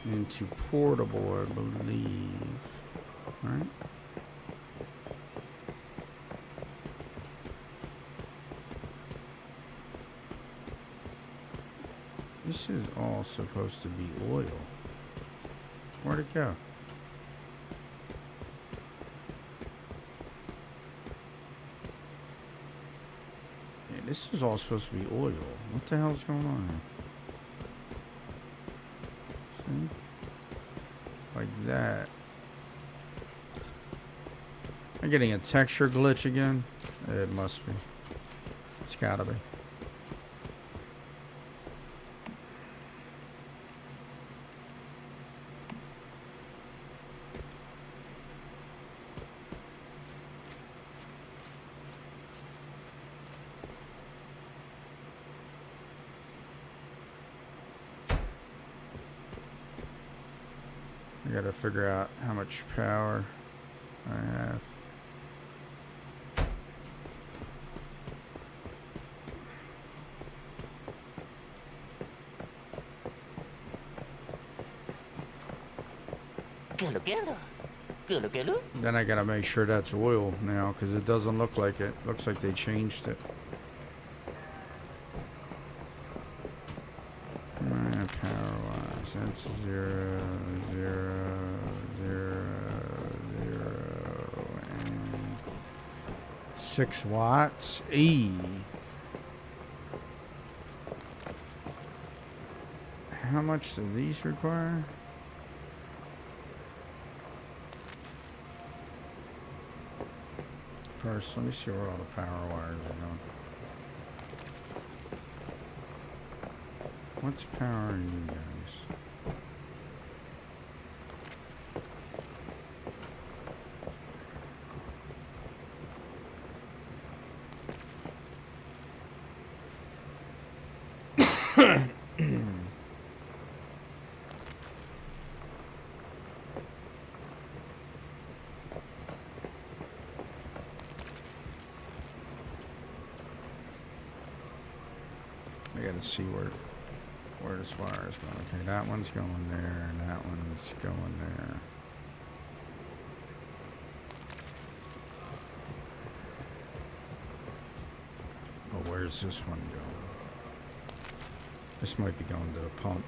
into portable, I believe. Right? This is all supposed to be oil. Where'd it go? Yeah, this is all supposed to be oil. What the hell's going on here? See? Like that. Am I getting a texture glitch again? It must be. It's gotta be. I gotta figure out how much power I have. Then I gotta make sure that's oil now, because it doesn't look like it. Looks like they changed it. Power wise, that's 0, 0, 0, 0, and 6 watts. E. How much do these require? First, let me see where all the power wires are going. What's powering you guys? I gotta see where this wire is going. Okay, that one's going there, and that one's going there. Oh, where's this one going? This might be going to the pump.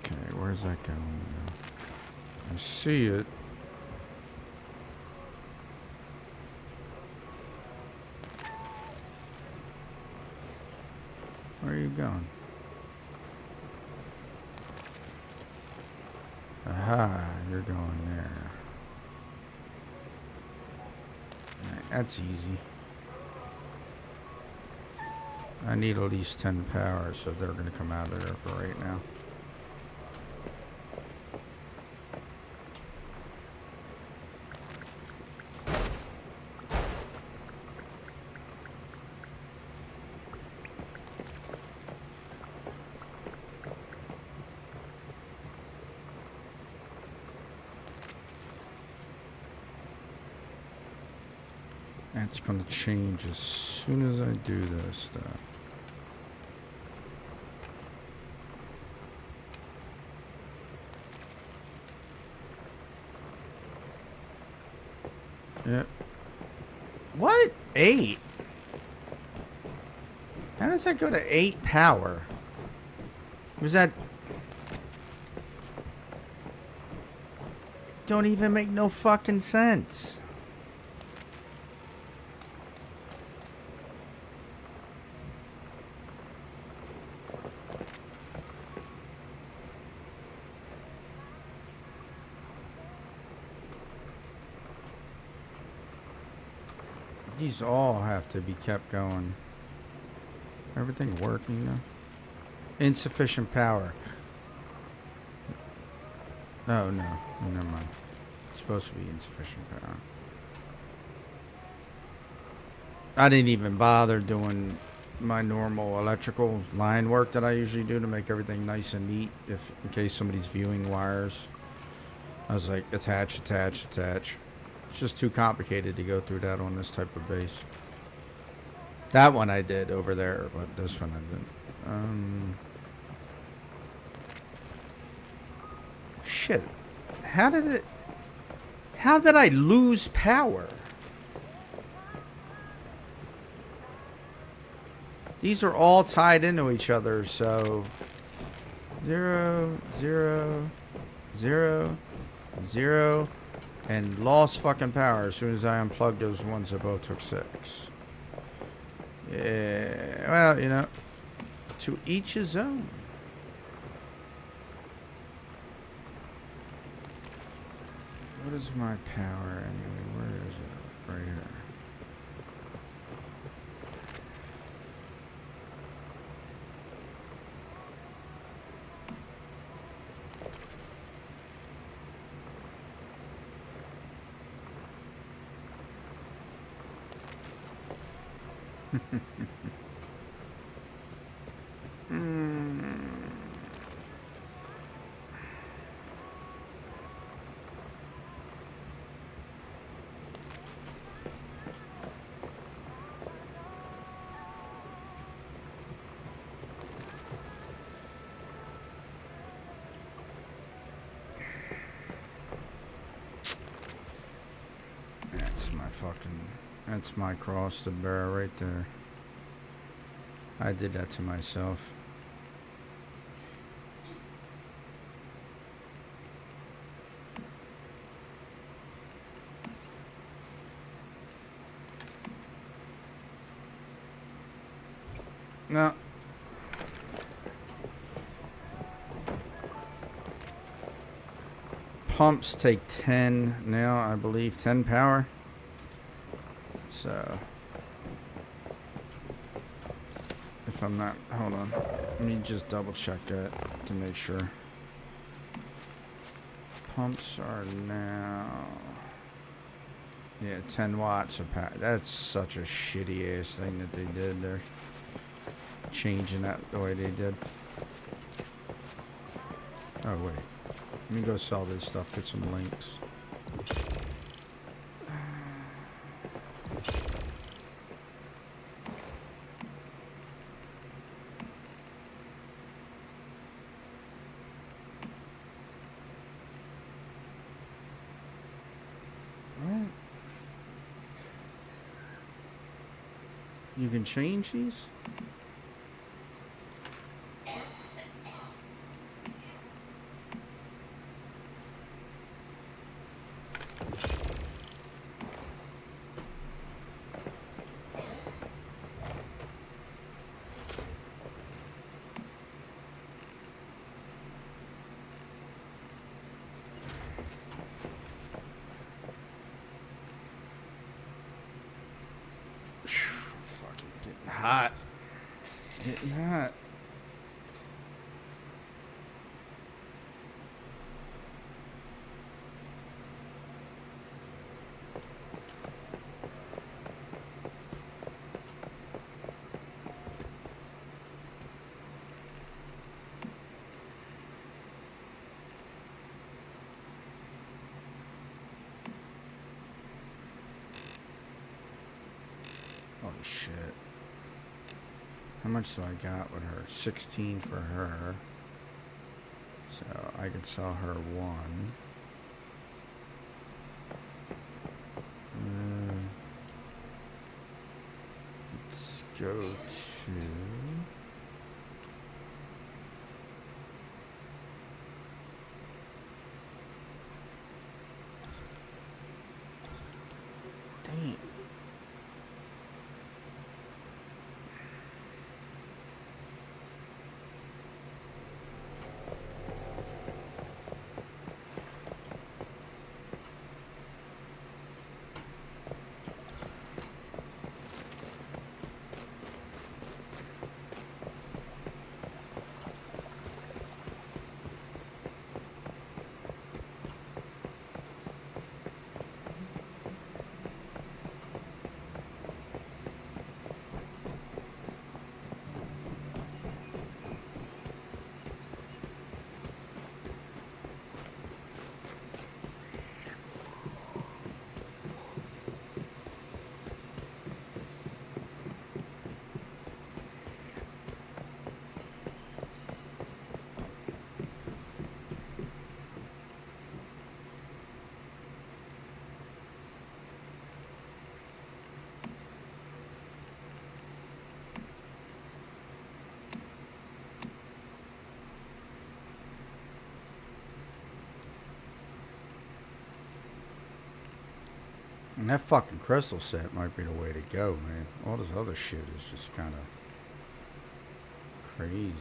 Okay, where's that going now? I see it. Where are you going? Aha, you're going there. Alright, that's easy. I need at least 10 power, so they're going to come out of there for right now. That's going to change as soon as I do this stuff. Yep. What? 8? How does that go to 8 power? Was that... Don't even make no fucking sense. These all have to be kept going. Everything working now? Insufficient power. Oh no, never mind. It's supposed to be insufficient power. I didn't even bother doing my normal electrical line work that I usually do to make everything nice and neat, in case somebody's viewing wires. I was like, attach, attach, attach. It's just too complicated to go through that on this type of base. That one I did over there, but this one I didn't. Shit. How did I lose power? These are all tied into each other, so 0, 0, 0, 0, and lost fucking power as soon as I unplugged those ones that both took 6. Yeah, well, you know, to each his own. What is my power anyway? Where is it? Right here. That's my cross to bear right there. I did that to myself. No. Pumps take 10 now, I believe. 10 power. So, if I'm not, hold on, let me just double check that to make sure. Pumps are now, yeah, 10 watts of power. That's such a shitty ass thing that they did there, changing that the way they did. Oh wait, let me go sell this stuff, get some links. You can change these? Hot. Getting hot. Holy shit. How much do I got with her? 16 for her. So I could sell her 1. Let's go to... Dang. And that fucking crystal set might be the way to go, man. All this other shit is just kind of crazy.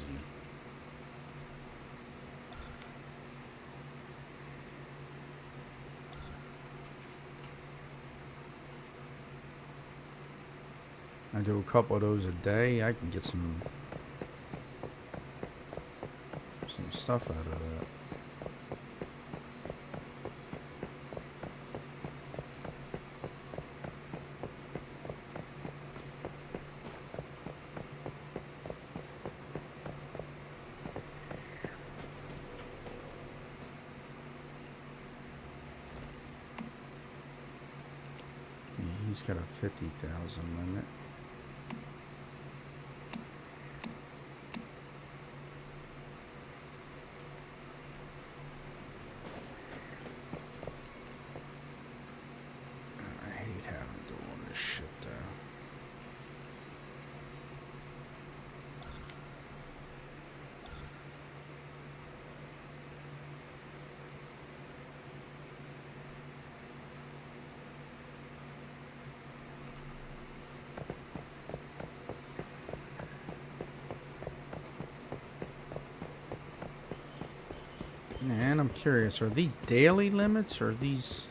I do a couple of those a day, I can get some stuff out of that. Yeah, he's got a 50,000 limit. I hate having to do all this shit though. Man, I'm curious, are these daily limits or are these...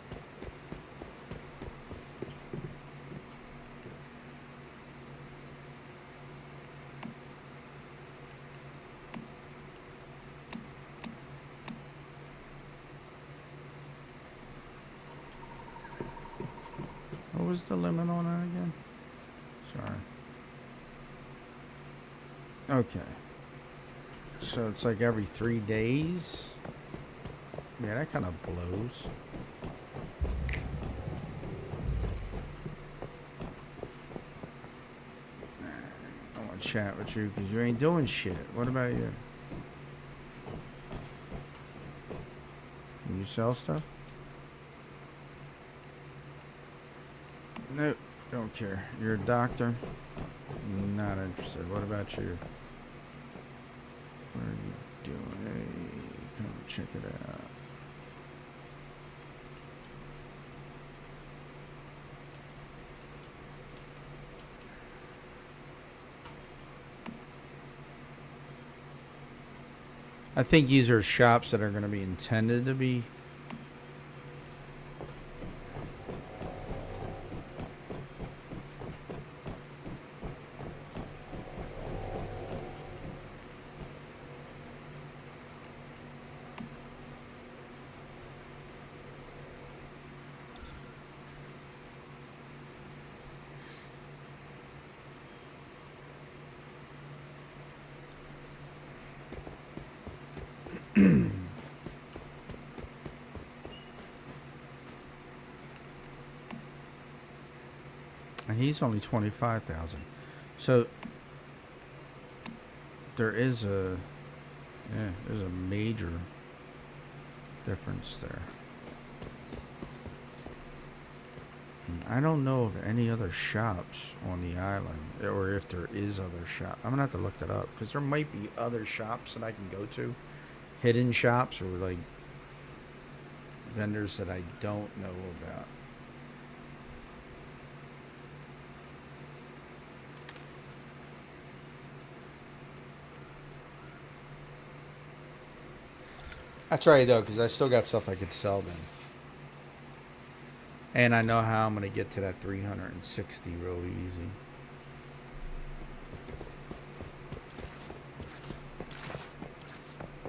What was the limit on that again? Sorry. Okay. So it's like every 3 days? Yeah, that kind of blows. I want to chat with you because you ain't doing shit. What about you? Can you sell stuff? Nope, don't care. You're a doctor? Not interested. What about you? What are you doing? Hey, come check it out. I think these are shops that are going to be intended to be. And he's only 25,000. So there's a major difference there. And I don't know of any other shops on the island, or if there is other shop. I'm gonna have to look that up because there might be other shops that I can go to, hidden shops or like vendors that I don't know about. That's right though, because I still got stuff I could sell then. And I know how I'm going to get to that 360 real easy.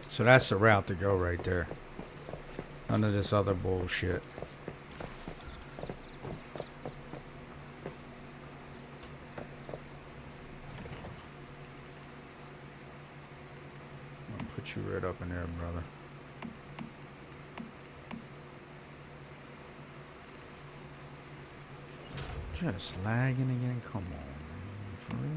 So that's the route to go right there. None of this other bullshit. I'll put you right up in there, brother. Just lagging again? Come on, man. For real?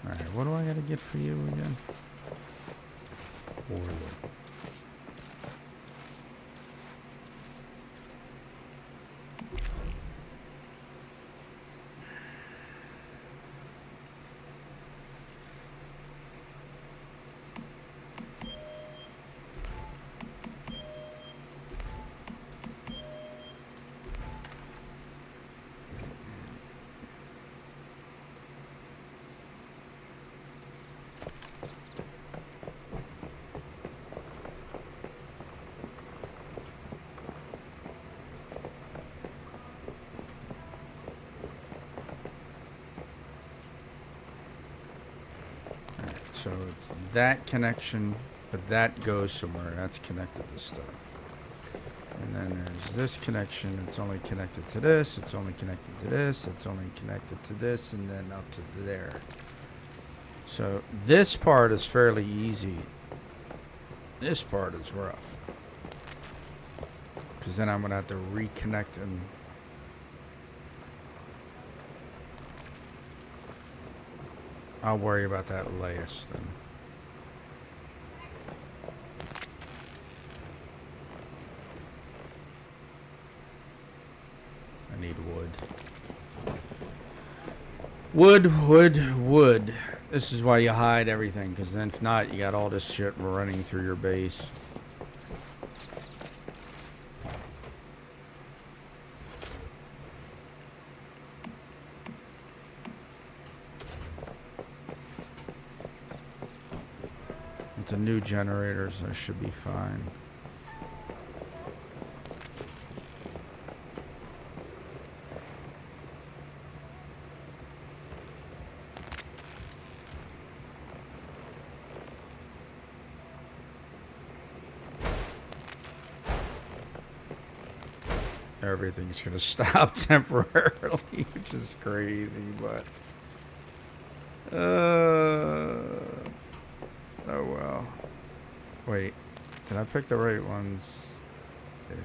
Alright, what do I gotta get for you again? Boiler. So it's that connection, but that goes somewhere. That's connected to stuff. And then there's this connection. It's only connected to this. It's only connected to this. It's only connected to this, and then up to there. So this part is fairly easy. This part is rough. Because then I'm going to have to reconnect and... I'll worry about that last then. I need wood. Wood. This is why you hide everything, because then if not, you got all this shit running through your base. With the new generators, I should be fine. Everything's gonna stop temporarily, which is crazy, but oh well. Wait, did I pick the right ones? Yeah.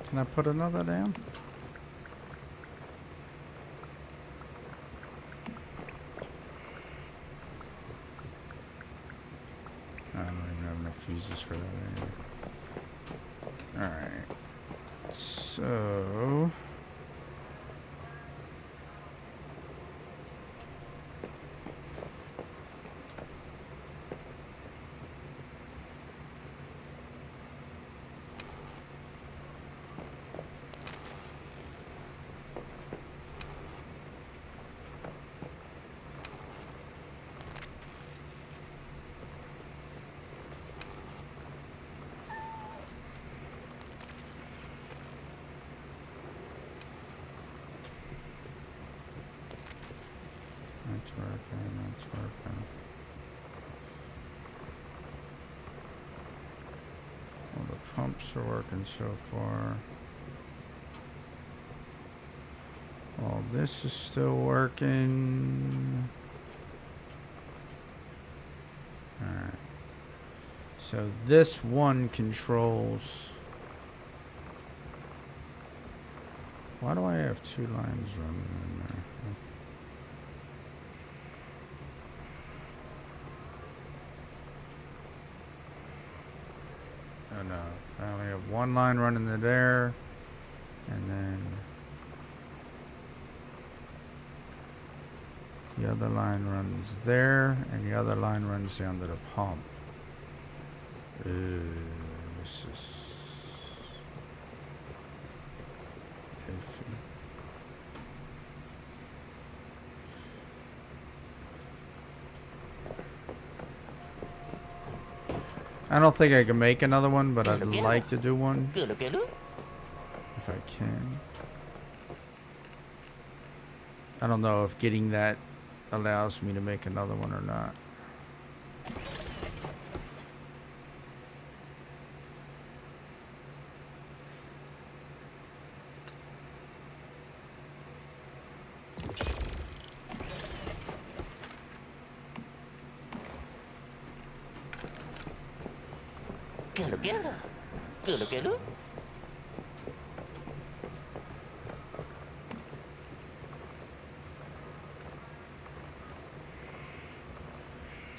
Can I put another down? I don't even have enough fuses for that either. Alright. So... That's working. Well, the pumps are working so far. All this is still working. Alright. So this one controls... Why do I have two lines running in there? Oh no, I only have one line running to there, and then the other line runs there, and the other line runs down to the pump. This is iffy. I don't think I can make another one, but I'd like to do one if I can. I don't know if getting that allows me to make another one or not.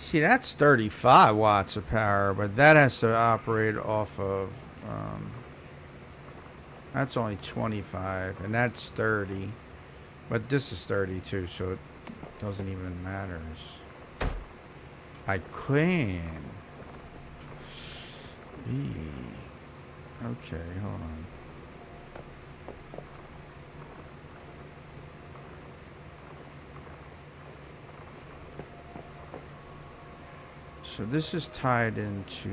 See, that's 35 watts of power, but that has to operate off of, that's only 25, and that's 30. But this is 32, so it doesn't even matter. I can. Okay, hold on. So this is tied into.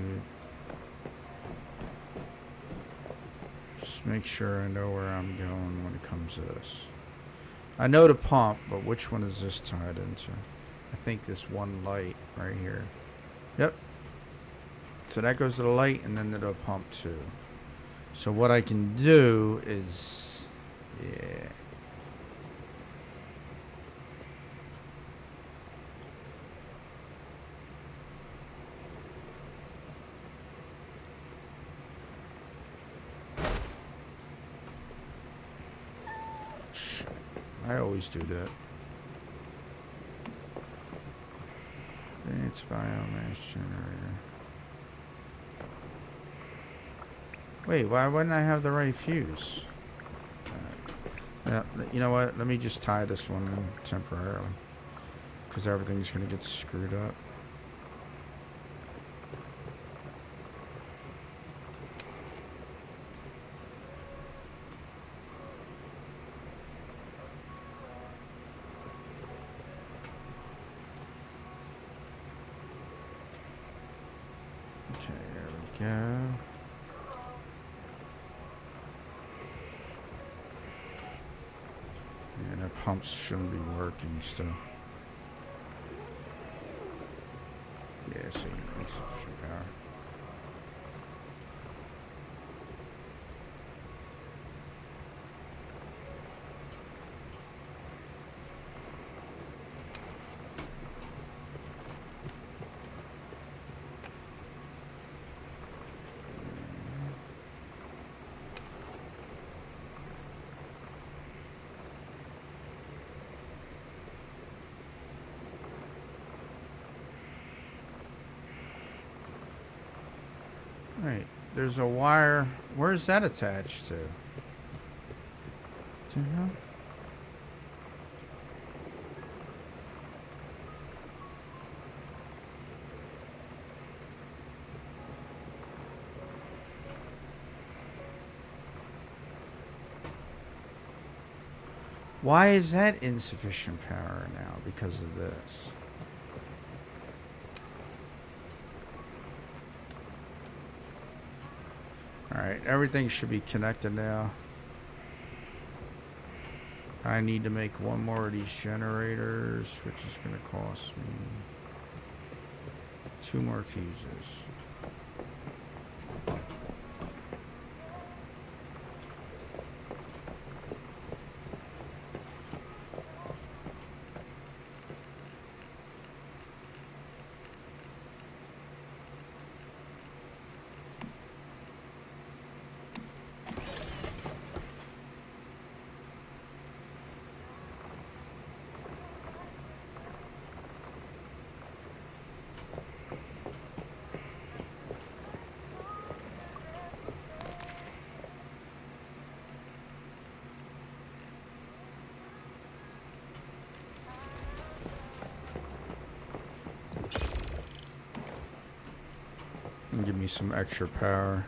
Just make sure I know where I'm going when it comes to this. I know the pump, but which one is this tied into? I think this one light right here. Yep. So that goes to the light and then to the pump too. So what I can do is, yeah. Shit. I always do that. It's biomass generator. Wait, why wouldn't I have the right fuse? Yeah, you know what? Let me just tie this one in temporarily. Because everything's going to get screwed up. Okay, there we go. And the pumps shouldn't be working still. Yeah, see, insufficient power. Right, there's a wire. Where's that attached to? Do you know? Why is that insufficient power now because of this? Alright, everything should be connected now. I need to make one more of these generators, which is going to cost me 2 more fuses. And give me some extra power.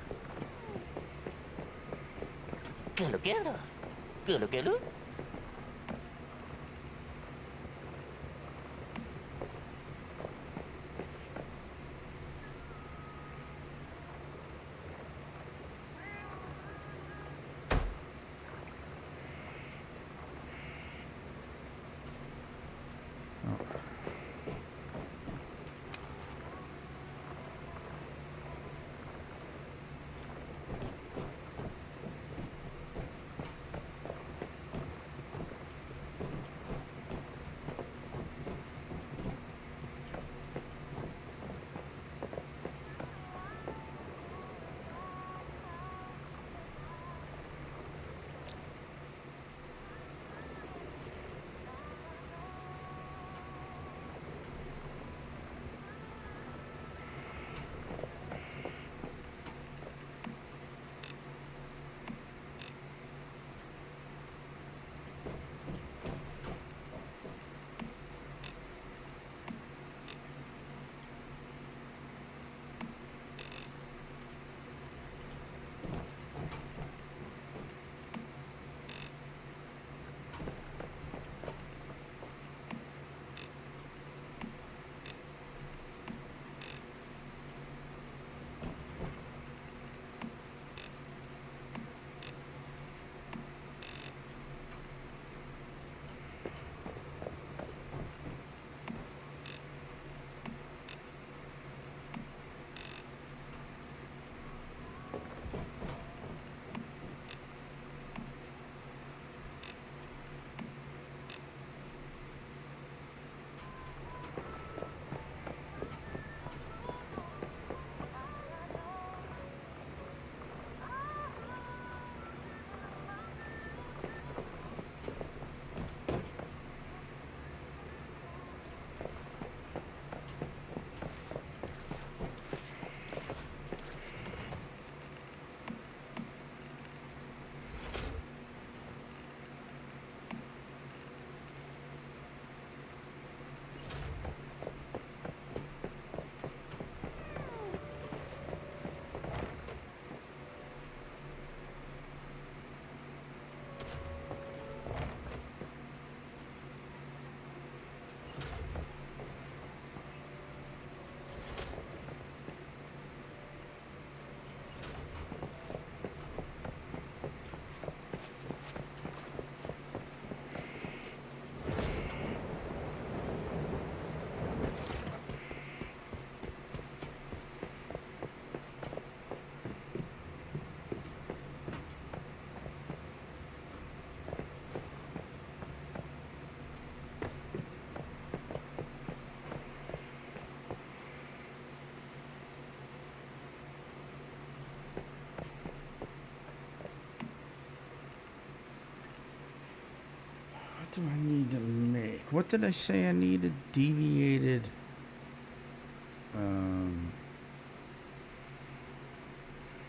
do I need to make? What did I say I needed? Deviated.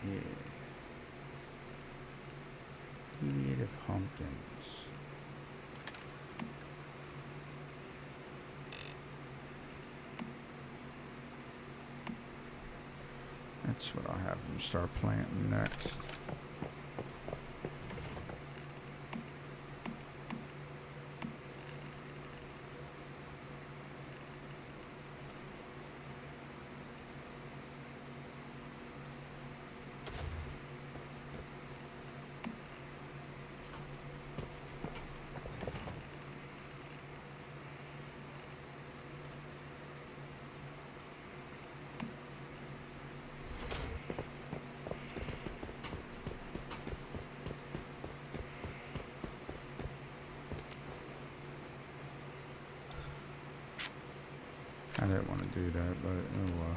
Yeah. Deviated pumpkins. That's what I'll have them start planting next. I didn't want to do that, but oh well.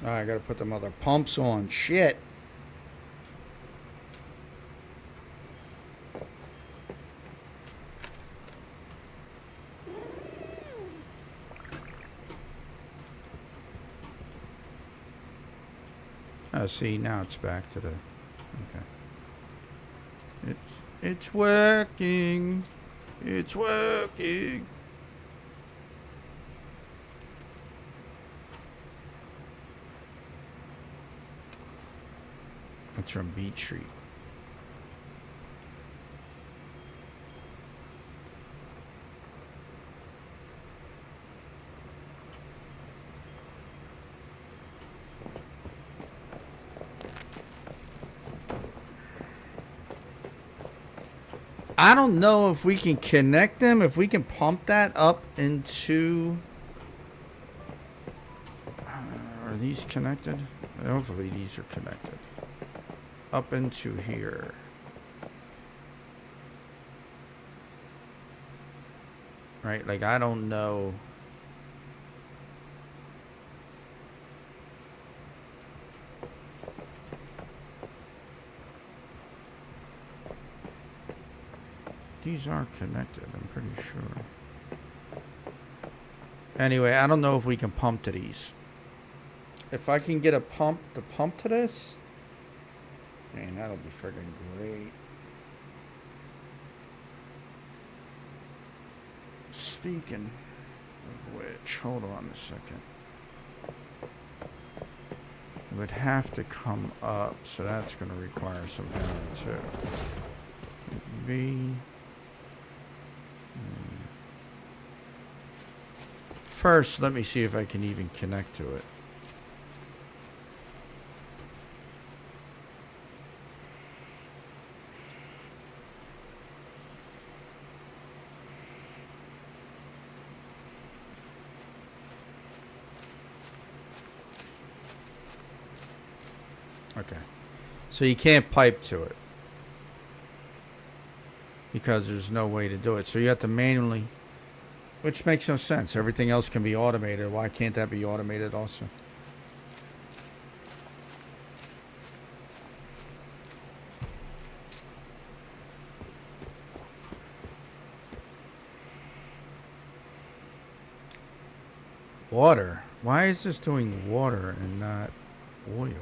I gotta put them other pumps on. Shit. Oh, see, now it's back to the... Okay. It's working. It's working. It's from Beach Street. I don't know if we can connect them, if we can pump that up into... are these connected? Hopefully these are connected. Up into here. Right, like I don't know. These are connected, I'm pretty sure. Anyway, I don't know if we can pump to these. If I can get a pump to pump to this, man, that'll be friggin' great. Speaking of which, hold on a second. It would have to come up, so that's going to require some power too. B. First, let me see if I can even connect to it. Okay. So you can't pipe to it because there's no way to do it. So you have to manually, which makes no sense. Everything else can be automated. Why can't that be automated also? Water. Why is this doing water and not oil?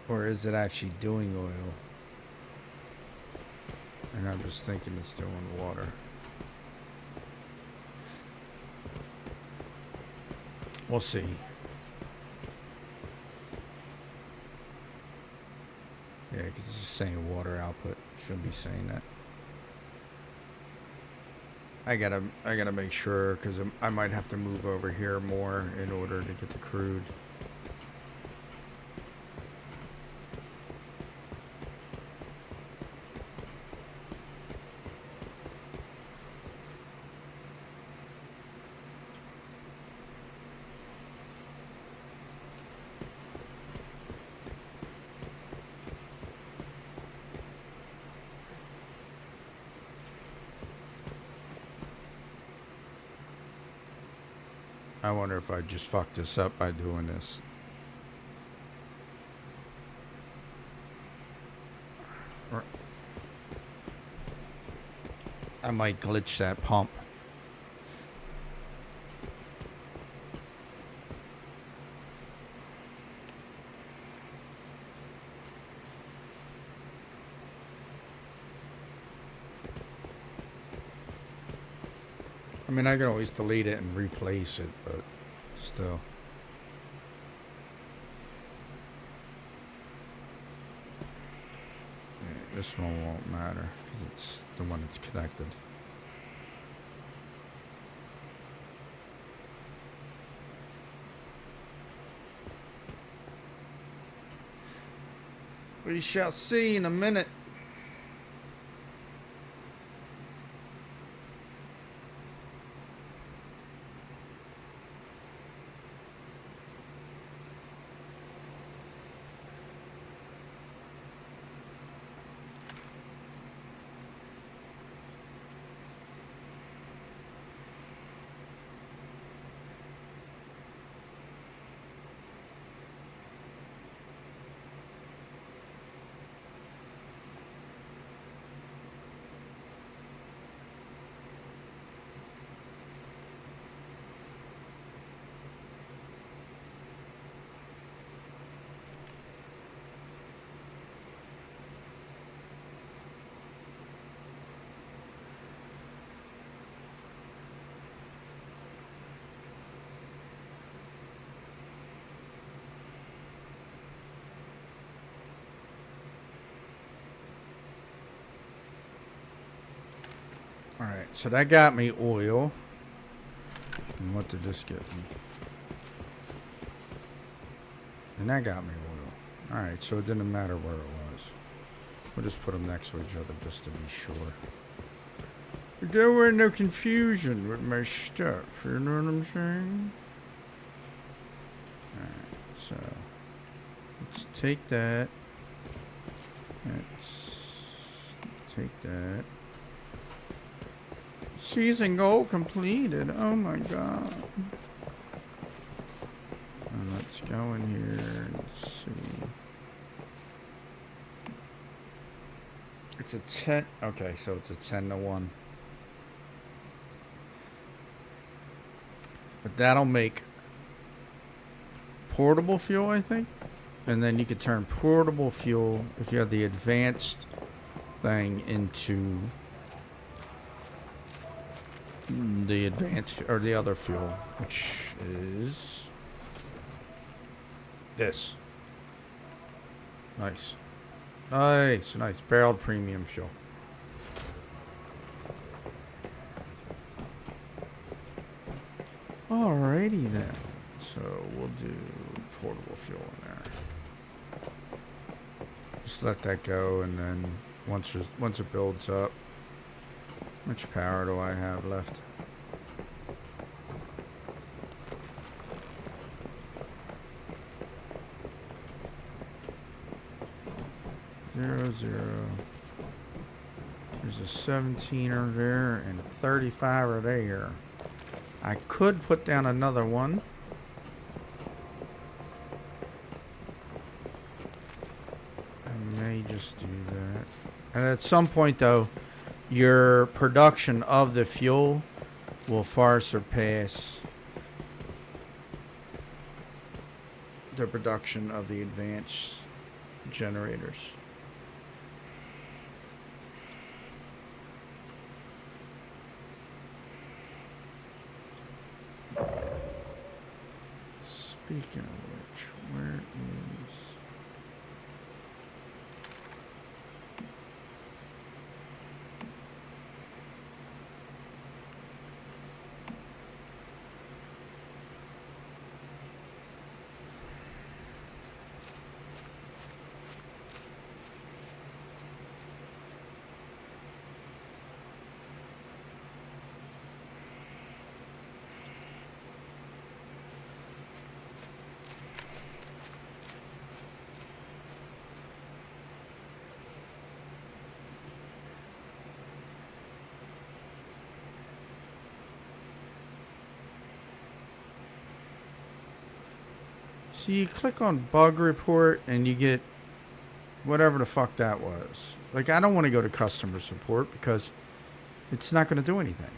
Or is it actually doing oil? And I'm just thinking it's doing water. We'll see. Yeah, because it's just saying water output. Shouldn't be saying that. I gotta make sure because I might have to move over here more in order to get the crude. I wonder if I just fucked this up by doing this. Or I might glitch that pump. I mean, I can always delete it and replace it, but still. Yeah, this one won't matter because it's the one that's connected. We shall see in a minute. Alright, so that got me oil. And what did this get me? And that got me oil. Alright, so it didn't matter where it was. We'll just put them next to each other just to be sure. There were no confusion with my stuff, you know what I'm saying? Alright, so let's take that. Let's take that. Season goal completed. Oh my god. And let's go in here and see. It's a 10. Okay, so it's a 10-1. But that'll make portable fuel, I think. And then you could turn portable fuel, if you have the advanced thing, into the advanced or the other fuel, which is this. Nice. Nice. Barreled premium fuel. Alrighty then. So we'll do portable fuel in there. Just let that go, and then once it builds up. How much power do I have left? Zero. There's a 17er there and a 35er there. I could put down another one. I may just do that. And at some point, though, your production of the fuel will far surpass the production of the advanced generators. Speaking of which, where is... So you click on bug report and you get whatever the fuck that was. Like, I don't want to go to customer support because it's not going to do anything.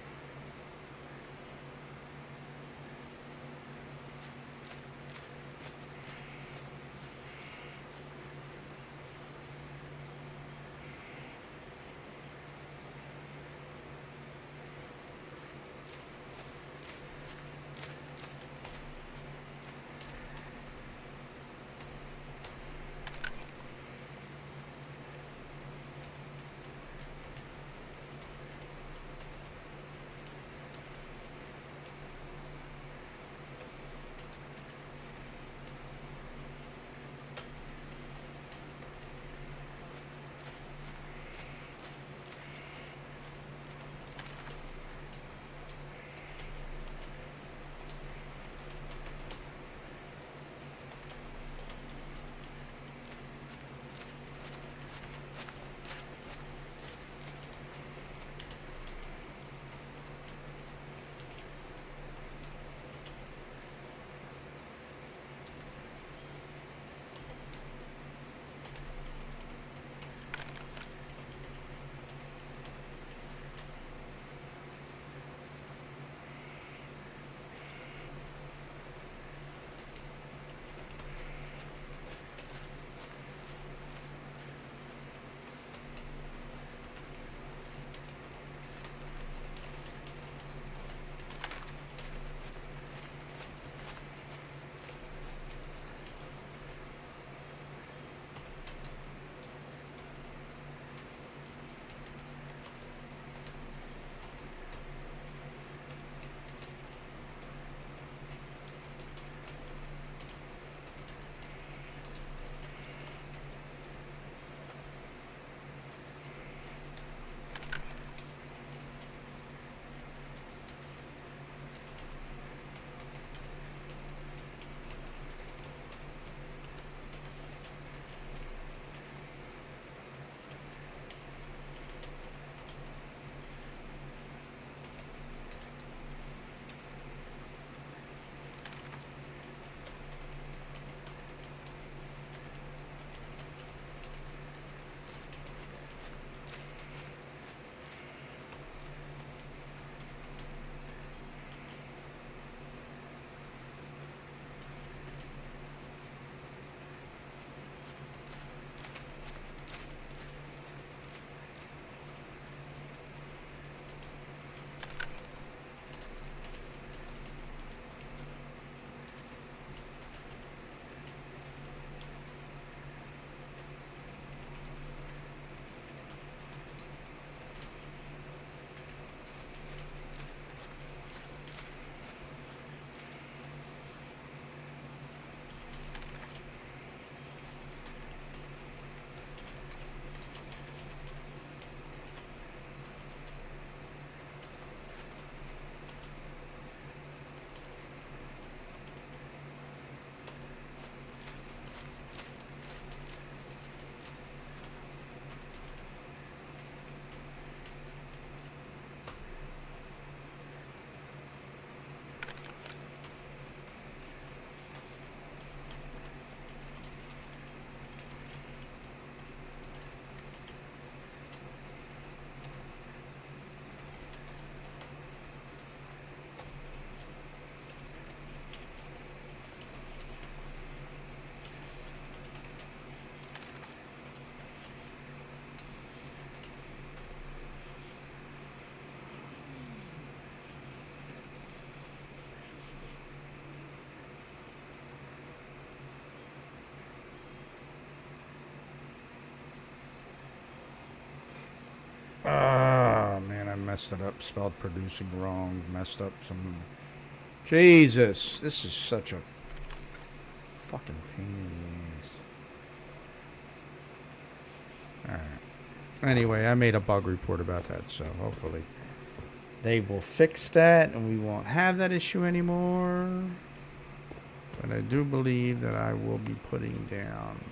Ah, man, I messed it up. Spelled producing wrong. Messed up some. Jesus, this is such a fucking pain in the ass. Alright. Anyway, I made a bug report about that, so hopefully they will fix that and we won't have that issue anymore. But I do believe that I will be putting down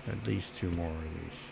at least 2 more of these.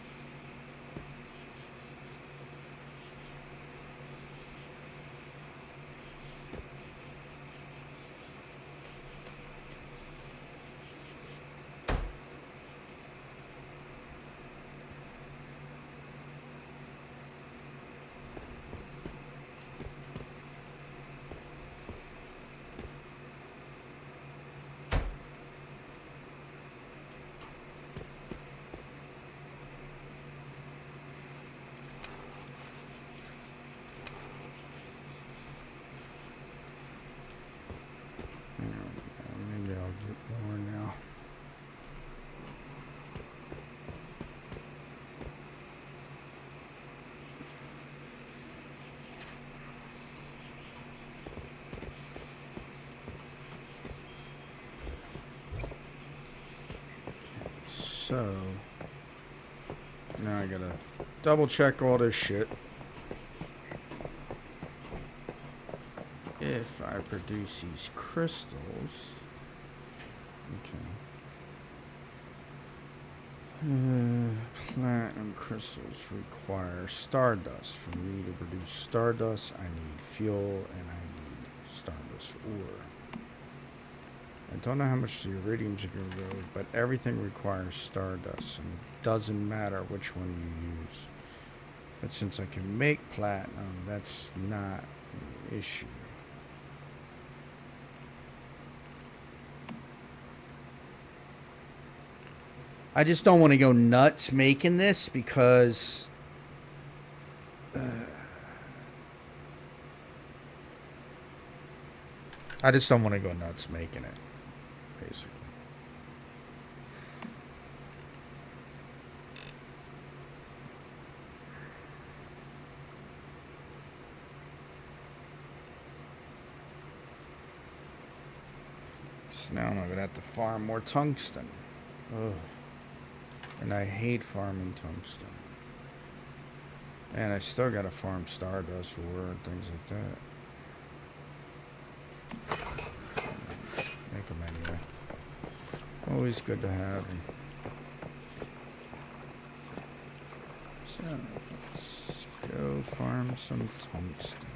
So now I gotta double check all this shit. If I produce these crystals, okay. Platinum crystals require stardust. For me to produce stardust, I need fuel and I need stardust ore. I don't know how much the iridiums are going to go, but everything requires stardust, and it doesn't matter which one you use. But since I can make platinum, that's not an issue. I just don't want to go nuts making this because I just don't want to go nuts making it, basically. So now I'm going to have to farm more tungsten. Ugh. And I hate farming tungsten. And I still gotta farm stardust ore and things like that. Make them anyway. Always good to have them. So, let's go farm some tungsten.